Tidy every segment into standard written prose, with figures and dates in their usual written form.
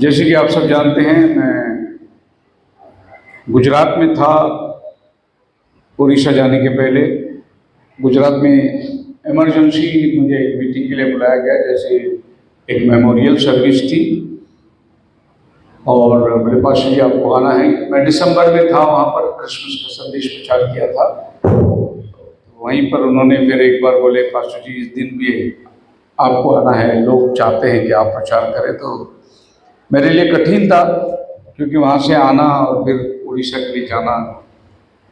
जैसे कि आप सब जानते हैं, मैं गुजरात में था उड़ीसा जाने के पहले। गुजरात में इमरजेंसी मुझे एक मीटिंग के लिए बुलाया गया, जैसे एक मेमोरियल सर्विस थी और मेरे पास जी आपको आना है। मैं दिसंबर में था वहाँ पर, क्रिसमस का संदेश प्रचार किया था। तो वहीं पर उन्होंने फिर एक बार बोले, पास्टर जी इस दिन भी आपको आना है, लोग चाहते हैं कि आप प्रचार करें। तो मेरे लिए कठिन था, क्योंकि वहाँ से आना और फिर उड़ीसा के लिए जाना।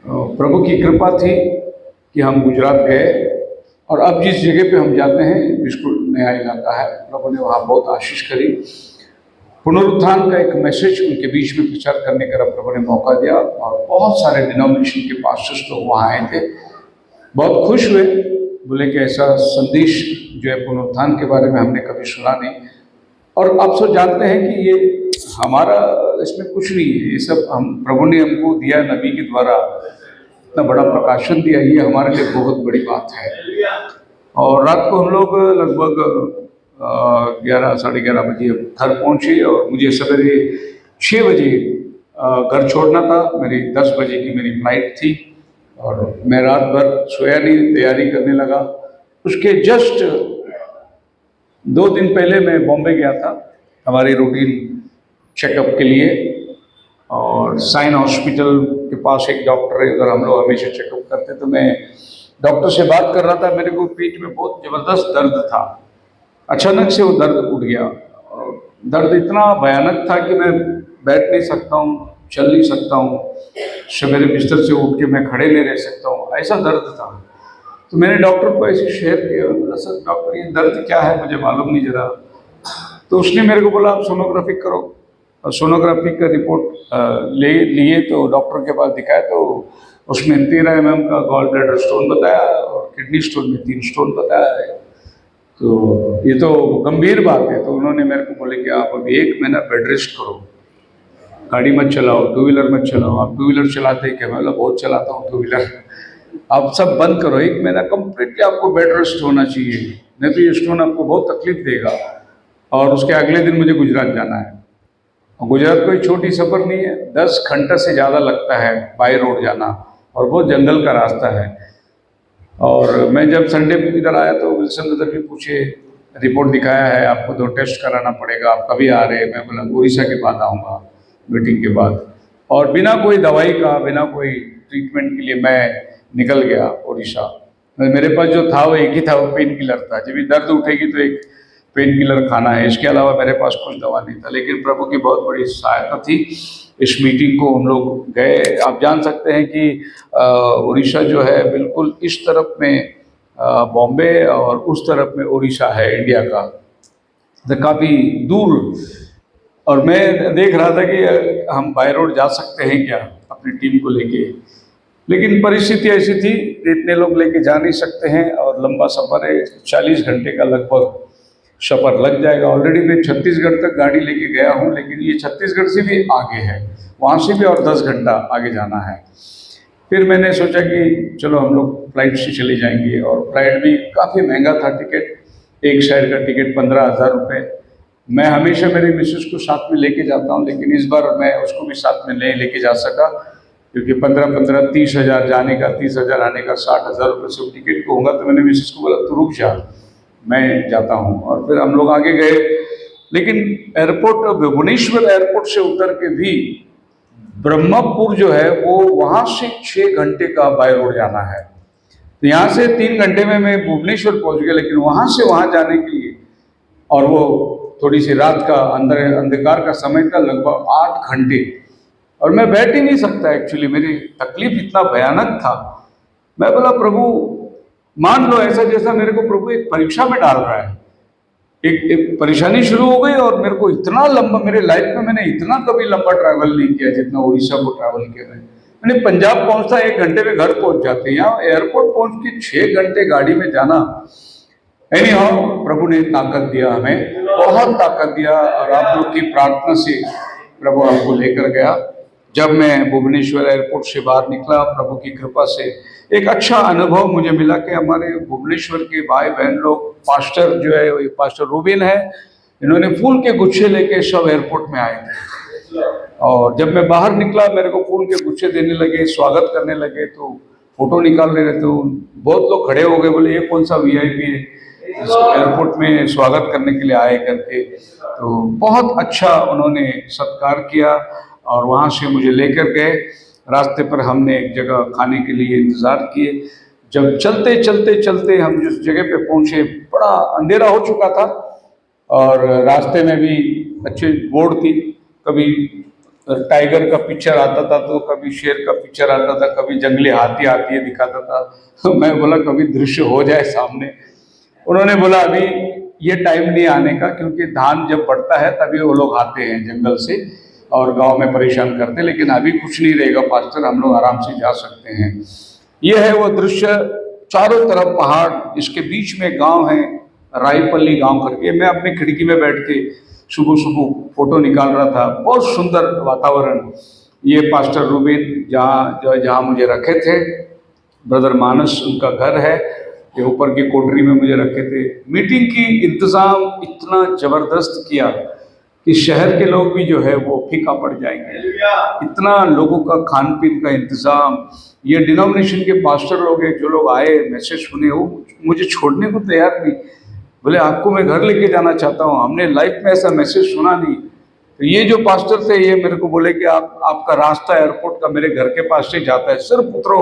प्रभु की कृपा थी कि हम गुजरात गए, और अब जिस जगह पे हम जाते हैं बिल्कुल नया इलाका है। प्रभु ने वहाँ बहुत आशीष करी। पुनरुत्थान का एक मैसेज उनके बीच में प्रचार करने का प्रभु ने मौका दिया, और बहुत सारे डिनोमिनेशन के पास्टर्स लोग वहाँ आए थे। बहुत खुश हुए, बोले कि ऐसा संदेश जो है पुनरुत्थान के बारे में हमने कभी सुना नहीं। और आप सब जानते हैं कि ये हमारा इसमें कुछ नहीं है, ये सब हम प्रभु ने हमको दिया, नबी के द्वारा इतना बड़ा प्रकाशन दिया, ये हमारे लिए बहुत बड़ी बात है। और रात को हम लोग लगभग 11 साढ़े 11 बजे घर पहुँचे, और मुझे सवेरे 6 बजे घर छोड़ना था। मेरी 10 बजे की मेरी फ्लाइट थी, और मैं रात भर सोया नहीं, तैयारी करने लगा। उसके जस्ट 2 दिन पहले मैं बॉम्बे गया था हमारे रूटीन चेकअप के लिए, और साइन हॉस्पिटल के पास एक डॉक्टर है, उधर हम लोग हमेशा चेकअप करते। तो मैं डॉक्टर से बात कर रहा था, मेरे को पीठ में बहुत ज़बरदस्त दर्द था। अचानक से वो दर्द उठ गया, और दर्द इतना भयानक था कि मैं बैठ नहीं सकता हूँ, चल नहीं सकता हूँ, सवेरे बिस्तर से उठ के मैं खड़े नहीं रह सकता हूँ, ऐसा दर्द था। तो मैंने डॉक्टर को ऐसे शेयर किया, बोला सर डॉक्टर ये दर्द क्या है, मुझे मालूम नहीं जरा। तो उसने मेरे को बोला आप सोनोग्राफी करो, और सोनोग्राफी का रिपोर्ट ले लिए। तो डॉक्टर के पास दिखाया, तो उसमें 13 mm का गॉल ब्लैडर स्टोन बताया, और किडनी स्टोन में 3 स्टोन बताया है। तो ये तो गंभीर बात है। तो उन्होंने मेरे को बोले कि आप अभी 1 महीना बेड रेस्ट करो, गाड़ी मत चलाओ, 2 व्हीलर मत चलाओ। आप 2 व्हीलर चलाते हैं क्या? मैं बोला बहुत चलाता हूँ 2 व्हीलर। आप सब बंद करो, 1 महीना कंप्लीटली आपको बेड रेस्ट होना चाहिए, नहीं तो ये स्टोन आपको बहुत तकलीफ देगा। और उसके अगले दिन मुझे गुजरात जाना है, और गुजरात कोई छोटी सफ़र नहीं है, 10 घंटे से ज़्यादा लगता है बाई रोड जाना, और बहुत जंगल का रास्ता है। और मैं जब संडे को इधर आया तो विल्सन उधर भी पूछे, रिपोर्ट दिखाया है, आपको 2 टेस्ट कराना पड़ेगा, आप कभी आ रहे हैं? मैं बोला उड़ीसा के बाद आऊँगा, मीटिंग के बाद। और बिना कोई दवाई का, बिना कोई ट्रीटमेंट के लिए मैं निकल गया उड़ीसा। मेरे पास जो था वो एक ही था, वो पेन किलर था। जब भी दर्द उठेगी तो एक पेन किलर खाना है, इसके अलावा मेरे पास कुछ दवा नहीं था। लेकिन प्रभु की बहुत बड़ी सहायता थी। इस मीटिंग को हम लोग गए। आप जान सकते हैं कि उड़ीसा जो है बिल्कुल इस तरफ में बॉम्बे, और उस तरफ में उड़ीसा है इंडिया का, तो काफ़ी दूर। और मैं देख रहा था कि हम बाय रोड जा सकते हैं क्या अपनी टीम को लेके, लेकिन परिस्थिति ऐसी थी इतने लोग लेके जा नहीं सकते हैं, और लंबा सफ़र है, 40 घंटे का लगभग सफ़र लग जाएगा। ऑलरेडी मैं छत्तीसगढ़ तक गाड़ी लेके गया हूँ, लेकिन ये छत्तीसगढ़ से भी आगे है, वहाँ से भी और 10 घंटा आगे जाना है। फिर मैंने सोचा कि चलो हम लोग फ्लाइट से चले जाएंगे, और फ्लाइट भी काफ़ी महंगा था टिकट, एक साइड का टिकट 15,000 रुपये। मैं हमेशा मेरी मिसेस को साथ में लेके जाता हूँ, लेकिन इस बार मैं उसको भी साथ में नहीं लेके जा सका, क्योंकि 15-15 30,000 जाने का, 30,000 आने का, 60,000 रुपये से टिकट को होगा। तो मैंने मिसेस को बोला तू रुक जा, मैं जाता हूँ। और फिर हम लोग आगे गए, लेकिन एयरपोर्ट, भुवनेश्वर एयरपोर्ट से उतर के भी ब्रह्मपुर जो है वो वहाँ से 6 घंटे का बाय रोड जाना है। तो यहाँ से 3 घंटे में मैं भुवनेश्वर पहुँच गया, लेकिन वहाँ से वहाँ जाने के लिए, और वो थोड़ी सी रात का अंधकार का समय था, लगभग 8 घंटे, और मैं बैठ ही नहीं सकता। एक्चुअली मेरी तकलीफ इतना भयानक था। मैं बोला प्रभु मान लो ऐसा जैसा मेरे को प्रभु एक परीक्षा में डाल रहा है। एक परेशानी शुरू हो गई, और मेरे को इतना लंबा, मेरे लाइफ में मैंने इतना कभी लंबा ट्रैवल नहीं किया जितना उड़ीसा को ट्रैवल किया है। मैंने पंजाब पहुंचता 1 घंटे में घर पहुंच जाते हैं, यहाँ एयरपोर्ट पहुंच के 6 घंटे गाड़ी में जाना। एनी हाउ प्रभु ने ताकत दिया, हमें बहुत ताकत दिया, और आप लोग की प्रार्थना से प्रभु हमको लेकर गया। जब मैं भुवनेश्वर एयरपोर्ट से बाहर निकला, प्रभु की कृपा से एक अच्छा अनुभव मुझे मिला कि हमारे भुवनेश्वर के भाई बहन लोग, पास्टर जो है वो पास्टर रूबिन है, इन्होंने फूल के गुच्छे लेके सब एयरपोर्ट में आए थे। और जब मैं बाहर निकला, मेरे को फूल के गुच्छे देने लगे, स्वागत करने लगे, तो फोटो निकाल रहे थे। तो बहुत लोग खड़े हो गए, बोले ये कौन सा वीआईपी है जिसको एयरपोर्ट में स्वागत करने के लिए आए करके। तो बहुत अच्छा उन्होंने सत्कार किया और वहाँ से मुझे लेकर गए। रास्ते पर हमने एक जगह खाने के लिए इंतज़ार किए। जब चलते चलते चलते हम जिस जगह पे पहुँचे, बड़ा अंधेरा हो चुका था और रास्ते में भी अच्छी बोर्ड थी। कभी टाइगर का पिक्चर आता था, तो कभी शेर का पिक्चर आता था, कभी जंगली हाथी आती है दिखाता था। तो मैं बोला कभी दृश्य हो जाए सामने। उन्होंने बोला अभी ये टाइम नहीं आने का, क्योंकि धान जब बढ़ता है तभी वो लोग आते हैं जंगल से और गांव में परेशान करते हैं, लेकिन अभी कुछ नहीं रहेगा पास्टर, हम लोग आराम से जा सकते हैं। ये है वो दृश्य, चारों तरफ पहाड़, इसके बीच में गांव है रायपल्ली गांव करके। मैं अपनी खिड़की में बैठ के सुबह सुबह फोटो निकाल रहा था, बहुत सुंदर वातावरण। ये पास्टर रूबिन जहाँ मुझे रखे थे, ब्रदर मानस उनका घर है, ये ऊपर की कोठरी में मुझे रखे थे। मीटिंग की इंतज़ाम इतना ज़बरदस्त किया कि शहर के लोग भी जो है वो फीका पड़ जाएंगे। इतना लोगों का खान पीन का इंतज़ाम। ये डिनोमिनेशन के पास्टर लोग हैं, जो लोग आए मैसेज सुने, वो मुझे छोड़ने को तैयार नहीं। बोले आपको मैं घर लेके जाना चाहता हूँ, हमने लाइफ में ऐसा मैसेज सुना नहीं। तो ये जो पास्टर थे, ये मेरे को बोले कि आपका रास्ता एयरपोर्ट का मेरे घर के पास से जाता है, सिर्फ उतरो,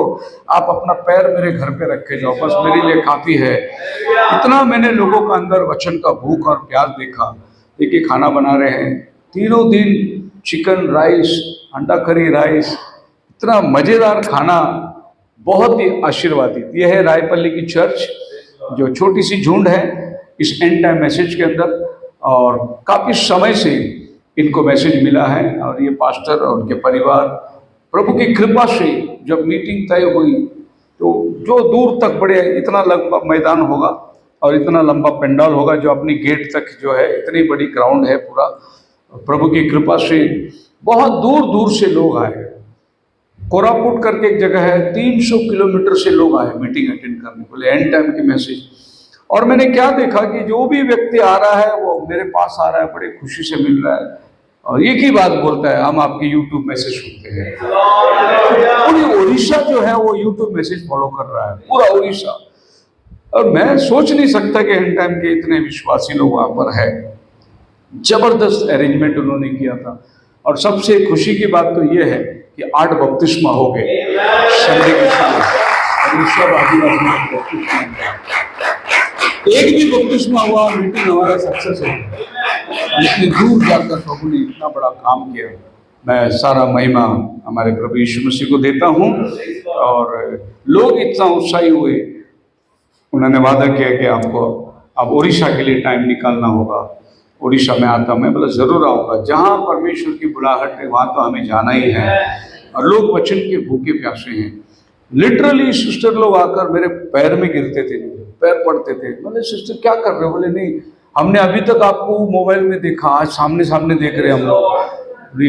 आप अपना पैर मेरे घर पे रख के जाओ, बस मेरे लिए काफ़ी है। इतना मैंने लोगों का अंदर वचन का भूख और प्यास देखा। देखिए खाना बना रहे हैं, तीनों दिन चिकन राइस, अंडा करी राइस, इतना मज़ेदार खाना, बहुत ही आशीर्वादित। यह है रायपल्ली की चर्च, जो छोटी सी झुंड है इस एंड टाइम मैसेज के अंदर, और काफ़ी समय से इनको मैसेज मिला है। और ये पास्टर और उनके परिवार प्रभु की कृपा से जब मीटिंग तय हुई, तो जो दूर तक बड़े, इतना लंबा मैदान होगा और इतना लंबा पंडाल होगा, जो अपनी गेट तक जो है, इतनी बड़ी ग्राउंड है पूरा। प्रभु की कृपा से बहुत दूर दूर से लोग आए। कोरापुट करके एक जगह है, 300 किलोमीटर से लोग आए मीटिंग अटेंड करने के लिए, एंड टाइम की मैसेज। और मैंने क्या देखा कि जो भी व्यक्ति आ रहा है वो मेरे पास आ रहा है, बड़ी खुशी से मिल रहा है और एक ही बात बोलता है, हम आपकी यूट्यूब मैसेज सुनते हैं। पूरी उड़ीसा जो है वो यूट्यूब मैसेज फॉलो कर रहा है, पूरा उड़ीसा। और मैं सोच नहीं सकता कि एंड टाइम के इतने विश्वासी लोग वहां पर है। जबरदस्त अरेंजमेंट उन्होंने किया था। और सबसे खुशी की बात तो ये है कि 8 बपतिस्मा हो गए संडे के साथ, और इस सब आदिवासी एक भी बपतिस्मा हुआ, मीटिंग हमारा सक्सेस है। इतनी दूर जाकर प्रभु ने इतना बड़ा काम किया। मैं सारा महिमा हमारे प्रभु यीशु मसीह को देता हूँ। और लोग इतना उत्साही हुए, उन्होंने वादा किया कि आपको अब उड़ीसा के लिए टाइम निकालना होगा। उड़ीसा में आता, मैं बोला जरूर आऊँगा, जहाँ परमेश्वर की बुलाहट है वहाँ तो हमें जाना ही है। और लोग वचन के भूखे प्यासे हैं। लिटरली सिस्टर लोग आकर मेरे पैर में गिरते थे, पैर पड़ते थे। बोले सिस्टर क्या कर रहे हो? बोले नहीं, हमने अभी तक आपको मोबाइल में देखा, आज सामने सामने देख रहे हैं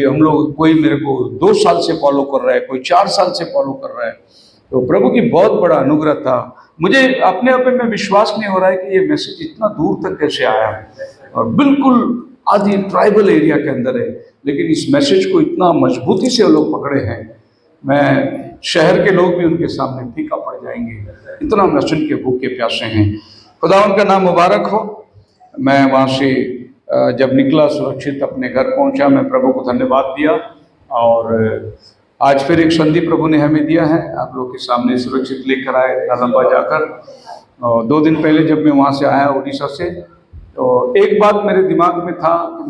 हम लोग। कोई मेरे को 2 साल से फॉलो कर रहा है, कोई 4 साल से फॉलो कर रहा है। तो प्रभु की बहुत बड़ा अनुग्रह था। मुझे अपने आप में विश्वास नहीं हो रहा है कि ये मैसेज इतना दूर तक कैसे आया, और बिल्कुल आदि ट्राइबल एरिया के अंदर है, लेकिन इस मैसेज को इतना मजबूती से लोग पकड़े हैं। मैं शहर के लोग भी उनके सामने फीका पड़ जाएंगे, इतना वचन के भूखे प्यासे हैं। खुदा उनका नाम मुबारक हो। मैं वहाँ से जब निकला सुरक्षित अपने घर पहुँचा, मैं प्रभु को धन्यवाद दिया। और आज फिर एक संधि प्रभु ने हमें दिया है, आप लोग के सामने सुरक्षित लेकर आए, इतना लंबा जाकर। और 2 दिन पहले जब मैं वहाँ से आया उड़ीसा से, तो एक बात मेरे दिमाग में था कि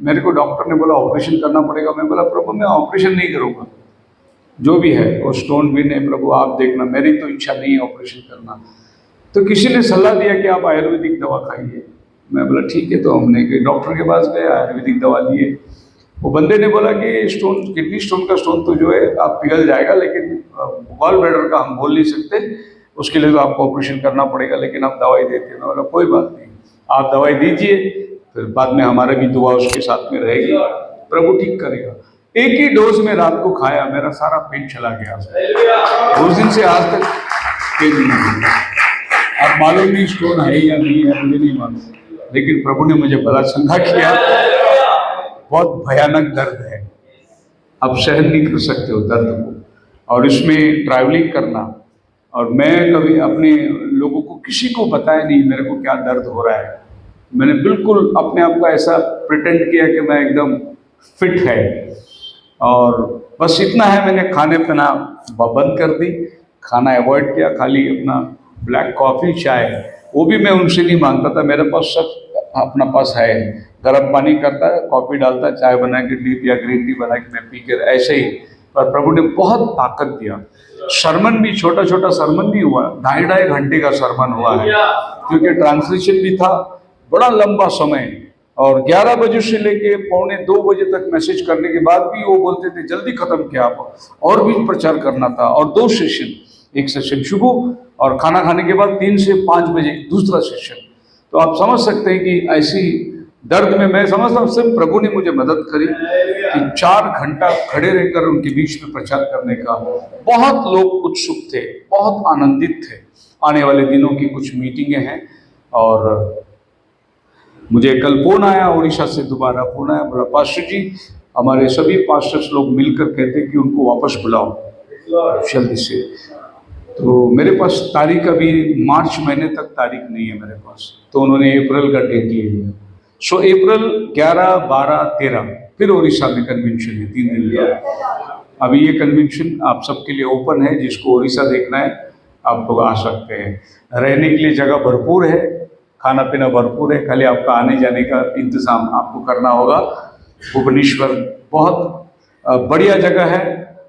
मेरे को डॉक्टर ने बोला ऑपरेशन करना पड़ेगा। मैं बोला प्रभु मैं ऑपरेशन नहीं करूँगा, जो भी है वो स्टोन भी नहीं, प्रभु आप देखना, मेरी तो इच्छा नहीं है ऑपरेशन करना। तो किसी ने सलाह दिया कि आप आयुर्वेदिक दवा खाइए। मैं बोला ठीक है। तो हमने डॉक्टर के पास गए, आयुर्वेदिक दवा लिए। वो बंदे ने बोला कि स्टोन, किडनी स्टोन का स्टोन तो जो है आप पिघल जाएगा, लेकिन गॉल ब्लैडर का हम बोल नहीं सकते, उसके लिए तो आपको ऑपरेशन करना पड़ेगा, लेकिन हम दवाई देते हैं। मैं बोला कोई बात नहीं, आप दवाई दीजिए, फिर बाद में हमारा भी दुआ उसके साथ में रहेगी, प्रभु ठीक करेगा। एक ही डोज में रात को खाया, मेरा सारा पेन चला गया। उस दिन से आज तक पेन नहीं है। अब मालूम नहीं स्टोन है या नहीं है, मुझे नहीं मालूम, लेकिन प्रभु ने मुझे बड़ा चंगा किया। बहुत भयानक दर्द है, आप सहन नहीं कर सकते हो दर्द को, और इसमें ट्रैवलिंग करना, और मैं कभी अपने लोगों को किसी को बताया नहीं मेरे को क्या दर्द हो रहा है। मैंने बिल्कुल अपने आप को ऐसा प्रिटेंड किया कि मैं एकदम फिट है, और बस इतना है, मैंने खाने पीना बंद कर दी, खाना अवॉइड किया, खाली अपना ब्लैक कॉफ़ी चाय वो भी मैं उनसे नहीं मांगता था, मेरे पास सब अपना पास है, गर्म पानी करता है, कॉफ़ी डालता है, चाय बना के डी या ग्रीन टी बना के मैं पी कर ऐसे ही। पर प्रभु ने बहुत ताकत दिया। सरमन भी छोटा छोटा सरमन नहीं हुआ, 2.5 घंटे का सरमन हुआ है, क्योंकि ट्रांसलेशन भी था, बड़ा लंबा समय, और 11 बजे से लेके 1:45 बजे तक मैसेज करने के बाद भी वो बोलते थे जल्दी खत्म किया आप, और भी प्रचार करना था, और 2 सेशन, एक सेशन सुबह और खाना खाने के बाद 3 से 5 बजे दूसरा सेशन। तो आप समझ सकते हैं कि ऐसी दर्द में मैं समझता हूँ सिर्फ प्रभु ने मुझे मदद करी कि 4 घंटा खड़े रहकर उनके बीच में प्रचार करने का। बहुत लोग उत्सुक थे, बहुत आनंदित थे। आने वाले दिनों की कुछ मीटिंगें हैं, और मुझे कल फोन आया उड़ीसा से, दोबारा फोन आया, बोला पास्टर जी हमारे सभी पास्टर्स लोग मिलकर कहते हैं कि उनको वापस बुलाओ जल्दी से। तो मेरे पास तारीख अभी मार्च महीने तक तारीख नहीं है मेरे पास, तो उन्होंने अप्रैल का डेट ले लिया। सो अप्रैल 11, 12, 13 फिर उड़ीसा में कन्वेंशन है, 3 दिन का। अभी ये कन्वेंशन आप सबके लिए ओपन है, जिसको उड़ीसा देखना है आप लोग आ सकते हैं। रहने के लिए जगह भरपूर है, खाना पीना भरपूर है, खाली आपका आने जाने का इंतज़ाम आपको करना होगा। भुवनेश्वर बहुत बढ़िया जगह है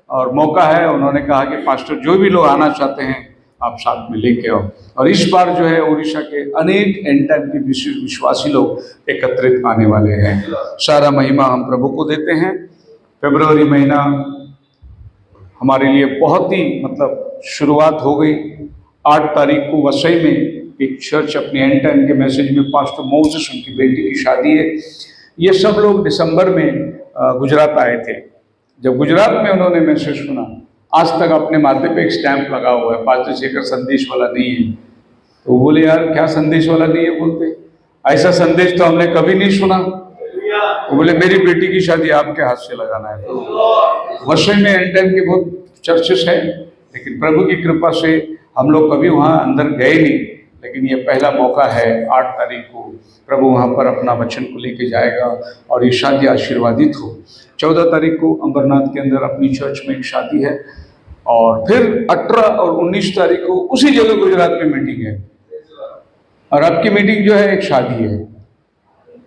और मौका है। उन्होंने कहा कि पास्टर जो भी लोग आना चाहते हैं आप साथ में लेके आओ। और इस बार जो है उड़ीसा के अनेक एंड टाइम के विश्वासी लोग एकत्रित आने वाले हैं। सारा महिमा हम प्रभु को देते हैं। फरवरी महीना हमारे लिए बहुत ही शुरुआत हो गई। 8 तारीख को वसई में एक चर्च अपने एंड टाइम के मैसेज में पास्टर मोसेस, उनकी बेटी की शादी है। ये सब लोग दिसंबर में गुजरात आए थे। जब गुजरात में उन्होंने मैसेज सुना, आज तक अपने माथे पे एक स्टैंप लगा हुआ है, पास्टर शेखर संदेश वाला नहीं है। तो बोले यार क्या संदेश वाला नहीं है? बोलते ऐसा संदेश तो हमने कभी नहीं सुना। वो बोले मेरी बेटी की शादी आपके हाथ से लगाना है। तो वसई में एंड टाइम के बहुत चर्चेस हैं, लेकिन प्रभु की कृपा से हम लोग कभी वहाँ अंदर गए नहीं, लेकिन ये पहला मौका है। 8 तारीख को प्रभु वहाँ पर अपना वचन को लेके जाएगा और ये शादी आशीर्वादित हो। 14 तारीख को अंबरनाथ के अंदर अपनी चर्च में एक शादी है, और फिर 18 और 19 तारीख को उसी जगह गुजरात में मीटिंग है। और आपकी मीटिंग जो है एक शादी है,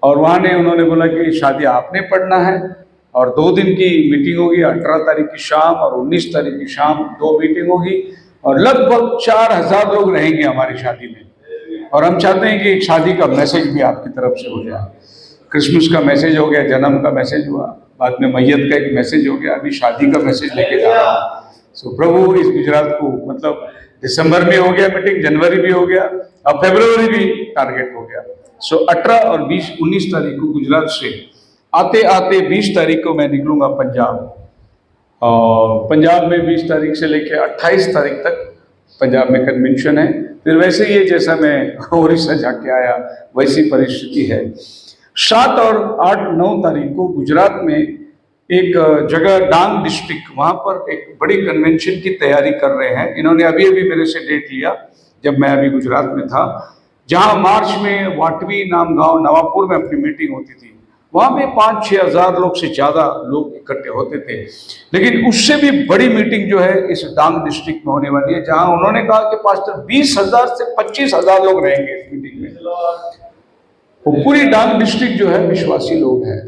और वहाँ ने उन्होंने बोला कि शादी आपने पढ़ना है, और 2 दिन की मीटिंग होगी। 18 तारीख की शाम और 19 तारीख की शाम 2 मीटिंग होगी, और लगभग 4000 लोग रहेंगे हमारी शादी में। और हम चाहते हैं कि एक शादी का मैसेज भी आपकी तरफ से हो जाए। क्रिसमस का मैसेज हो गया, जन्म का मैसेज हुआ, बाद में मैयत का एक मैसेज हो गया, अभी शादी का मैसेज लेके जा रहा हूँ। सो प्रभु इस गुजरात को दिसंबर में हो गया मीटिंग, जनवरी भी हो गया, अब फरवरी भी टारगेट हो गया। सो 18 और 20, 19 तारीख को गुजरात से आते आते 20 तारीख को मैं निकलूंगा पंजाब, और पंजाब में 20 तारीख से लेकर 28 तारीख तक पंजाब में कन्वेंशन है। फिर वैसे ही जैसा मैं उड़ीसा जाके आया वैसी परिस्थिति है। 7 और 8, 9 तारीख को गुजरात में एक जगह डांग डिस्ट्रिक्ट, वहाँ पर एक बड़ी कन्वेंशन की तैयारी कर रहे हैं। इन्होंने अभी मेरे से डेट लिया जब मैं अभी गुजरात में था, जहाँ मार्च में वाटवी नाम गांव नवापुर में अपनी मीटिंग होती थी। वहाँ में 5-6 हज़ार लोग से ज़्यादा लोग इकट्ठे होते थे। लेकिन उससे भी बड़ी मीटिंग जो है इस डांग डिस्ट्रिक्ट में होने वाली है, जहाँ उन्होंने कहा कि पास्टर 20,000 से 25,000 लोग रहेंगे इस मीटिंग में। वो पूरी डांग डिस्ट्रिक्ट जो है विश्वासी लोग हैं।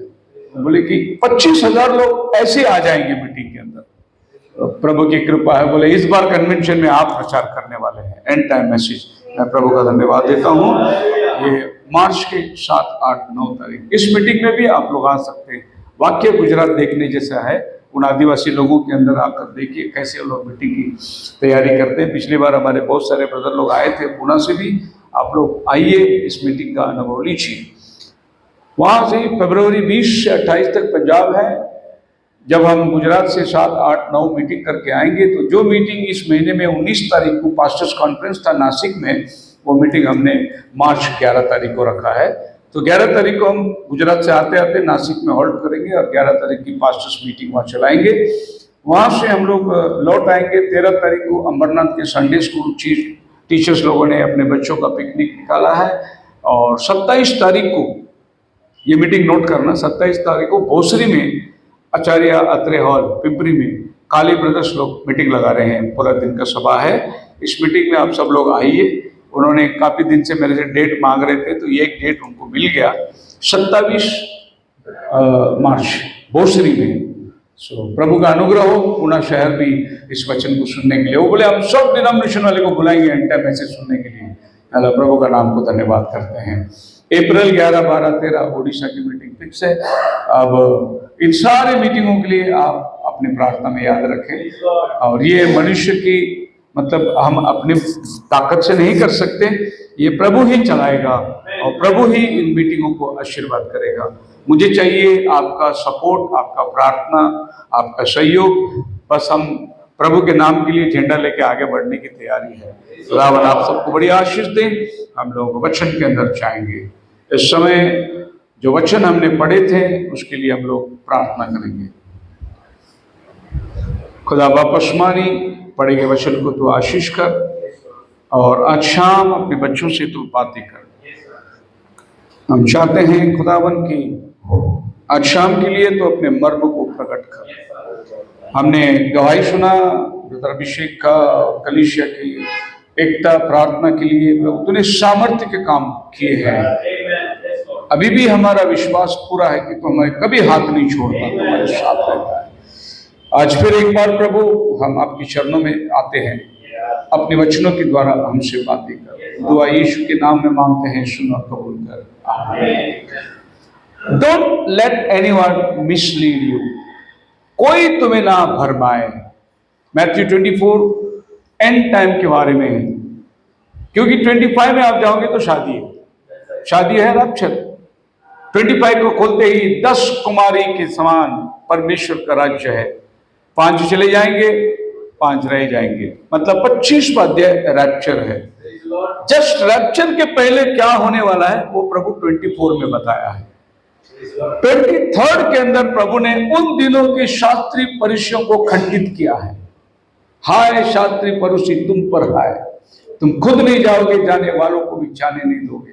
बोले कि 25,000 लोग ऐसे आ जाएंगे मीटिंग के अंदर। प्रभु की कृपा है। बोले इस बार कन्वेंशन में आप प्रचार करने वाले हैं एंड टाइम मैसेज। मैं प्रभु का धन्यवाद देता हूँ। ये मार्च के 7, 8, 9 तारीख इस मीटिंग में भी आप लोग आ सकते हैं। वाक्य गुजरात देखने जैसा है। उन आदिवासी लोगों के अंदर आकर देखिए कैसे वो लोग मीटिंग की तैयारी करते हैं। पिछली बार हमारे बहुत सारे ब्रदर लोग आए थे पुणे से भी। आप लोग आइए, इस मीटिंग का अनुभव लीजिए। वहाँ से फरवरी 20 से 28 तक पंजाब है। जब हम गुजरात से 7, 8, 9 मीटिंग करके आएंगे, तो जो मीटिंग इस महीने में 19 तारीख को पास्टर्स कॉन्फ्रेंस था नासिक में, वो मीटिंग हमने मार्च 11 तारीख को रखा है। तो 11 तारीख को हम गुजरात से आते आते नासिक में हॉल्ट करेंगे और 11 तारीख की पास्टर्स मीटिंग वहाँ चलाएंगे। वहाँ से हम लोग लौट आएंगे। 13 तारीख को अमरनाथ के संडे स्कूल टीचर्स लोगों ने अपने बच्चों का पिकनिक निकाला है। और 27 तारीख को, ये मीटिंग नोट करना, 27 तारीख को भोसरी में आचार्य अत्रे हॉल पिंपरी में काली ब्रदर्स लोग मीटिंग लगा रहे हैं। पूरा दिन का सभा है। इस मीटिंग में आप सब लोग आइए। उन्होंने काफ़ी दिन से मेरे से डेट मांग रहे थे, तो ये एक डेट उनको मिल गया, 27 मार्च भोसरी में। प्रभु का अनुग्रह हो, पुणे शहर भी इस वचन को सुनने के लिए। वो बोले हम सब डिनोमिनेशन वाले को बुलाएंगे एंड टाइम मैसेज सुनने के लिए। अल्लाह प्रभु का नाम को धन्यवाद करते हैं। अप्रैल 11, 12, 13 उड़ीसा की मीटिंग फिक्स है। अब इन सारे मीटिंगों के लिए आप अपनी प्रार्थना में याद रखें। और ये मनुष्य की मतलब हम अपनी ताकत से नहीं कर सकते, ये प्रभु ही चलाएगा और प्रभु ही इन मीटिंगों को आशीर्वाद करेगा। मुझे चाहिए आपका सपोर्ट, आपका प्रार्थना, आपका सहयोग। बस हम प्रभु के नाम के लिए झंडा लेके आगे बढ़ने की तैयारी है। खुदावन आप सबको बड़ी आशीष दें। हम लोग वचन के अंदर जाएंगे। इस समय जो वचन हमने पढ़े थे उसके लिए हम लोग प्रार्थना करेंगे। खुदा वापस मानी पढ़े गए वचन को तो आशीष कर, और आज शाम अपने बच्चों से तो बातें कर। हम चाहते हैं खुदावन की आज शाम के लिए तो अपने मर्म को प्रकट कर। हमने गवाही सुना रुद्राभिषेक का, कलीसिया की एकता प्रार्थना के लिए तूने सामर्थ्य के काम किए हैं। अभी भी हमारा विश्वास पूरा है कि तू हमें कभी हाथ नहीं छोड़ता, तुम्हारे साथ रहता है। आज फिर एक बार प्रभु हम आपके चरणों में आते हैं, अपने वचनों के द्वारा हमसे बातें कर। दुआ यीशु के नाम में मांगते हैं, सुन और कबूल कर। Don't let anyone mislead you, कोई तुम्हें ना भरमाए। मैथ्यू 24 एंड टाइम के बारे में है, क्योंकि 25 में आप जाओगे तो शादी है रैप्चर। 25 को खोलते ही 10 कुमारी के समान परमेश्वर का राज्य है। 5 चले जाएंगे, 5 रह जाएंगे, मतलब 25 अध्याय रैप्चर है। जस्ट रैप्चर के पहले क्या होने वाला है वो प्रभु 24 में बताया है। 23 के अंदर प्रभु ने उन दिनों के शास्त्री फरीसियों को खंडित किया है। हाय शास्त्री फरीसी तुम पर हाय, तुम खुद नहीं जाओगे, जाने वालों को भी जाने नहीं दोगे।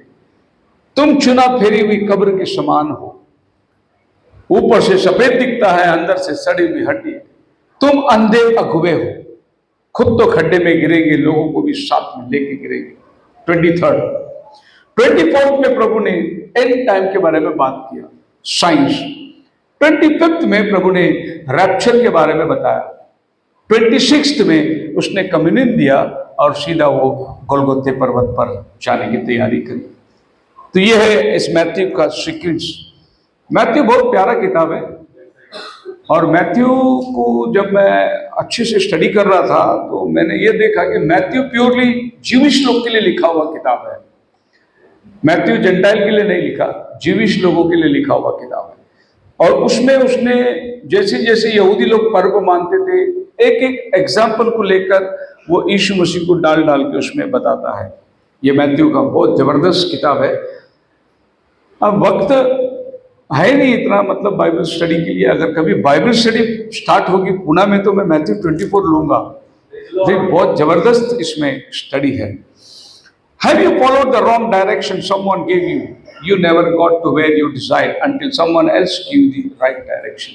तुम चुना फेरी हुई कब्र के समान हो, ऊपर से सफेद दिखता है, अंदर से सड़ी हुई हड्डी। तुम अंधे अगुवे हो, खुद तो खड्डे में गिरेंगे, लोगों को भी साथ में लेके गिरेंगे। 24 में प्रभु ने एंड टाइम के बारे में बात किया, साइंस। 25 में प्रभु ने रैप्चर के बारे में बताया। 26 में उसने कम्युनियन दिया और सीधा वो गोलगोथे पर्वत पर जाने की तैयारी करी। तो ये है इस मैथ्यू का सीक्वेंस। मैथ्यू बहुत प्यारा किताब है, और मैथ्यू को जब मैं अच्छे से स्टडी कर रहा था तो मैंने ये देखा कि मैथ्यू प्योरली ज्यूइश लोग के लिए लिखा हुआ किताब है। मैथ्यू जेंटाइल के लिए नहीं लिखा, ज्यूइश लोगों के लिए लिखा हुआ किताब है। और उसमें उसने जैसे जैसे यहूदी लोग पर्व मानते थे, एक एक एग्जाम्पल को लेकर वो यीशु मसीह को डाल डाल के उसमें बताता है। ये मैथ्यू का बहुत जबरदस्त किताब है। अब वक्त है नहीं इतना मतलब बाइबल स्टडी के लिए। अगर कभी बाइबल स्टडी स्टार्ट होगी पुणे में तो मैं मैथ्यू 24 लूंगा। बहुत जबरदस्त इसमें स्टडी है। Have you followed the wrong direction someone gave you? You never got to where you desired until someone else gave you the right direction.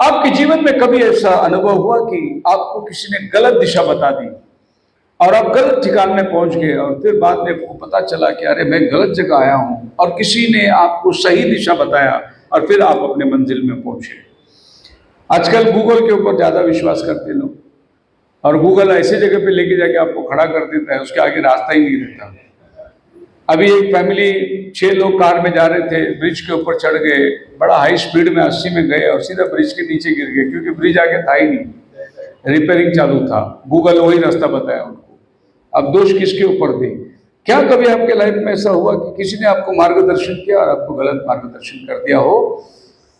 आपके जीवन में कभी ऐसा अनुभव हुआ कि आपको किसी ने गलत दिशा बता दी और आप गलत ठिकान में पहुंच गए, और फिर बाद में आपको पता चला कि अरे मैं गलत जगह आया हूं, और किसी ने आपको सही दिशा बताया और फिर आप अपने मंजिल में पहुंचे। आजकल गूगल के ऊपर ज़्यादा विश्वास करते लोग, और गूगल ऐसे जगह पे लेके जाके आपको खड़ा कर देता है, उसके आगे रास्ता ही नहीं रहता। अभी एक फैमिली 6 लोग कार में जा रहे थे, ब्रिज के ऊपर चढ़ गए, बड़ा हाई स्पीड में 80 में गए और सीधा ब्रिज के नीचे गिर गए, क्योंकि ब्रिज आगे था ही नहीं, रिपेयरिंग चालू था। गूगल वही रास्ता बताया उनको। अब दोष किसके ऊपर दे? क्या कभी आपके लाइफ में ऐसा हुआ कि किसी ने आपको मार्गदर्शन किया और आपको गलत मार्गदर्शन कर दिया हो,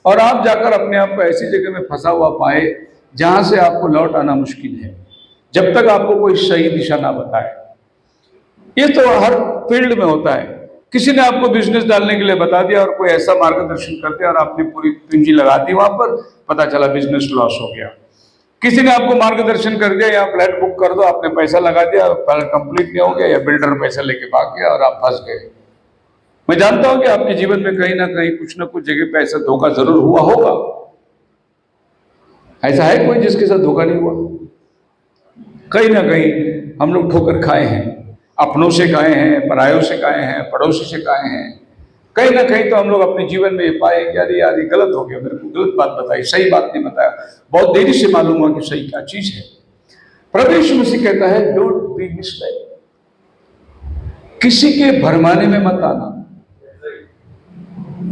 और आप जाकर अपने आप को ऐसी जगह में फंसा हुआ पाए जहां से आपको लौट आना मुश्किल है, जब तक आपको कोई सही दिशा ना बताए? ये तो हर फील्ड में होता है। किसी ने आपको बिजनेस डालने के लिए बता दिया और कोई ऐसा मार्गदर्शन कर दिया और आपने पूरी पूंजी लगा दी वहां पर, पता चला बिजनेस लॉस हो गया। किसी ने आपको मार्गदर्शन कर दिया, यहाँ फ्लैट बुक कर दो, आपने पैसा लगा दिया, फ्लैट कंप्लीट नहीं हो गया, या बिल्डर पैसा लेके भाग गया और आप फंस गए। मैं जानता हूं कि आपके जीवन में कहीं ना कहीं कुछ ना कुछ जगह पे ऐसा धोखा जरूर हुआ होगा। ऐसा है कोई जिसके साथ धोखा नहीं हुआ? कहीं ना कहीं हम लोग ठोकर खाए हैं, अपनों से खाए हैं, परायों से खाए हैं, पड़ोसी से खाए हैं। कहीं ना कहीं तो हम लोग अपने जीवन में ये पाए कि अरे यार ये गलत हो गया, मेरे को गलत बात बताई, सही बात नहीं बताया। बहुत देरी से मालूम हुआ कि सही क्या चीज है। प्रभु यीशु मसीह कहता है डोंट बी मिसलेड, किसी के भरमाने में मत आना।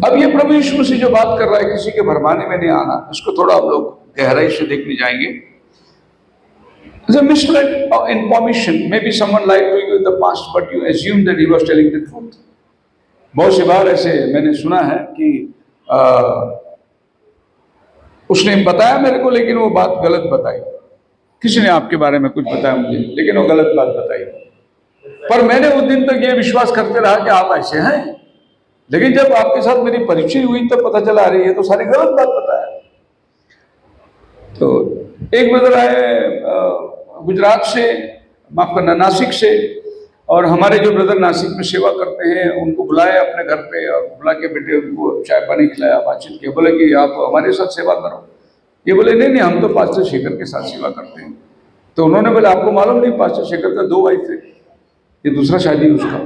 अब ये प्रभु यीशु मसीह जो बात कर रहा है किसी के भरमाने में नहीं आना, इसको थोड़ा हम लोग गहराई से देखने जाएंगे। The mislead information, maybe someone lied to you in the past, but you assumed that he was telling the truth. बहुत सी बार ऐसे मैंने सुना है कि उसने बताया मेरे को, लेकिन वो बात गलत बताई। किसी ने आपके बारे में कुछ बताया मुझे, लेकिन वो गलत बात बताई। पर मैंने उस दिन तक ये विश्वास करते रहा कि आप ऐसे हैं, लेकिन जब आपके साथ मेरी परिचय हुई तब पता चला रही है तो सारी गलत बात बताया। तो एक ब्रदर आए गुजरात से, माफ करना नासिक से, और हमारे जो ब्रदर नासिक में सेवा करते हैं उनको बुलाया अपने घर पे और बुला के बेटे उनको चाय पानी खिलाया, बातचीत किया। बोले कि आप हमारे साथ सेवा करो। ये बोले नहीं नहीं, हम तो पास्टर शेखर के साथ सेवा करते हैं। तो उन्होंने बोला आपको मालूम नहीं पास्टर शेखर का 2 वाइफ है, ये दूसरा शादी उसका।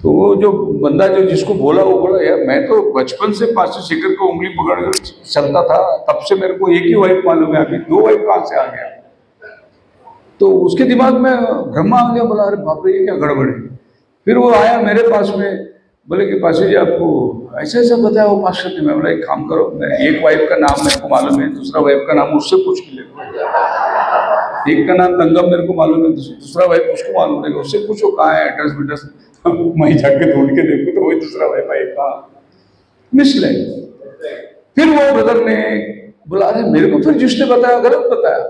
तो वो जो बंदा जो जिसको बोला वो बोला यार मैं तो बचपन से पास्टर शेखर को उंगली पकड़ कर चलता था, तब से मेरे को एक ही वाइफ मालूम है, अभी 2 वाइफ कहाँ से आ गया। तो उसके दिमाग में भ्रमा आ गया, बोला अरे बाप रे ये क्या गड़बड़ है। फिर वो आया मेरे पास में, बोले कि पास्टर जी आपको ऐसा ऐसा बताया वो पास्टर ने। मैं बोला एक काम करो, मैं एक वाइफ का नाम मेरे को मालूम है, दूसरा वाइफ का नाम उससे पूछ के ले लो। एक का नाम तंगम मेरे को मालूम है, दूसरा वाइफ उसको मालूम है, उससे पूछो कहाँ है एड्रेस वेड्रेस। मैं जाके ढूंढ के देखूँ तो वही दूसरा वाइफ आई कहाँ, मिसलेड। फिर वो ब्रदर ने बोला अरे मेरे को फिर जिसने बताया गलत बताया।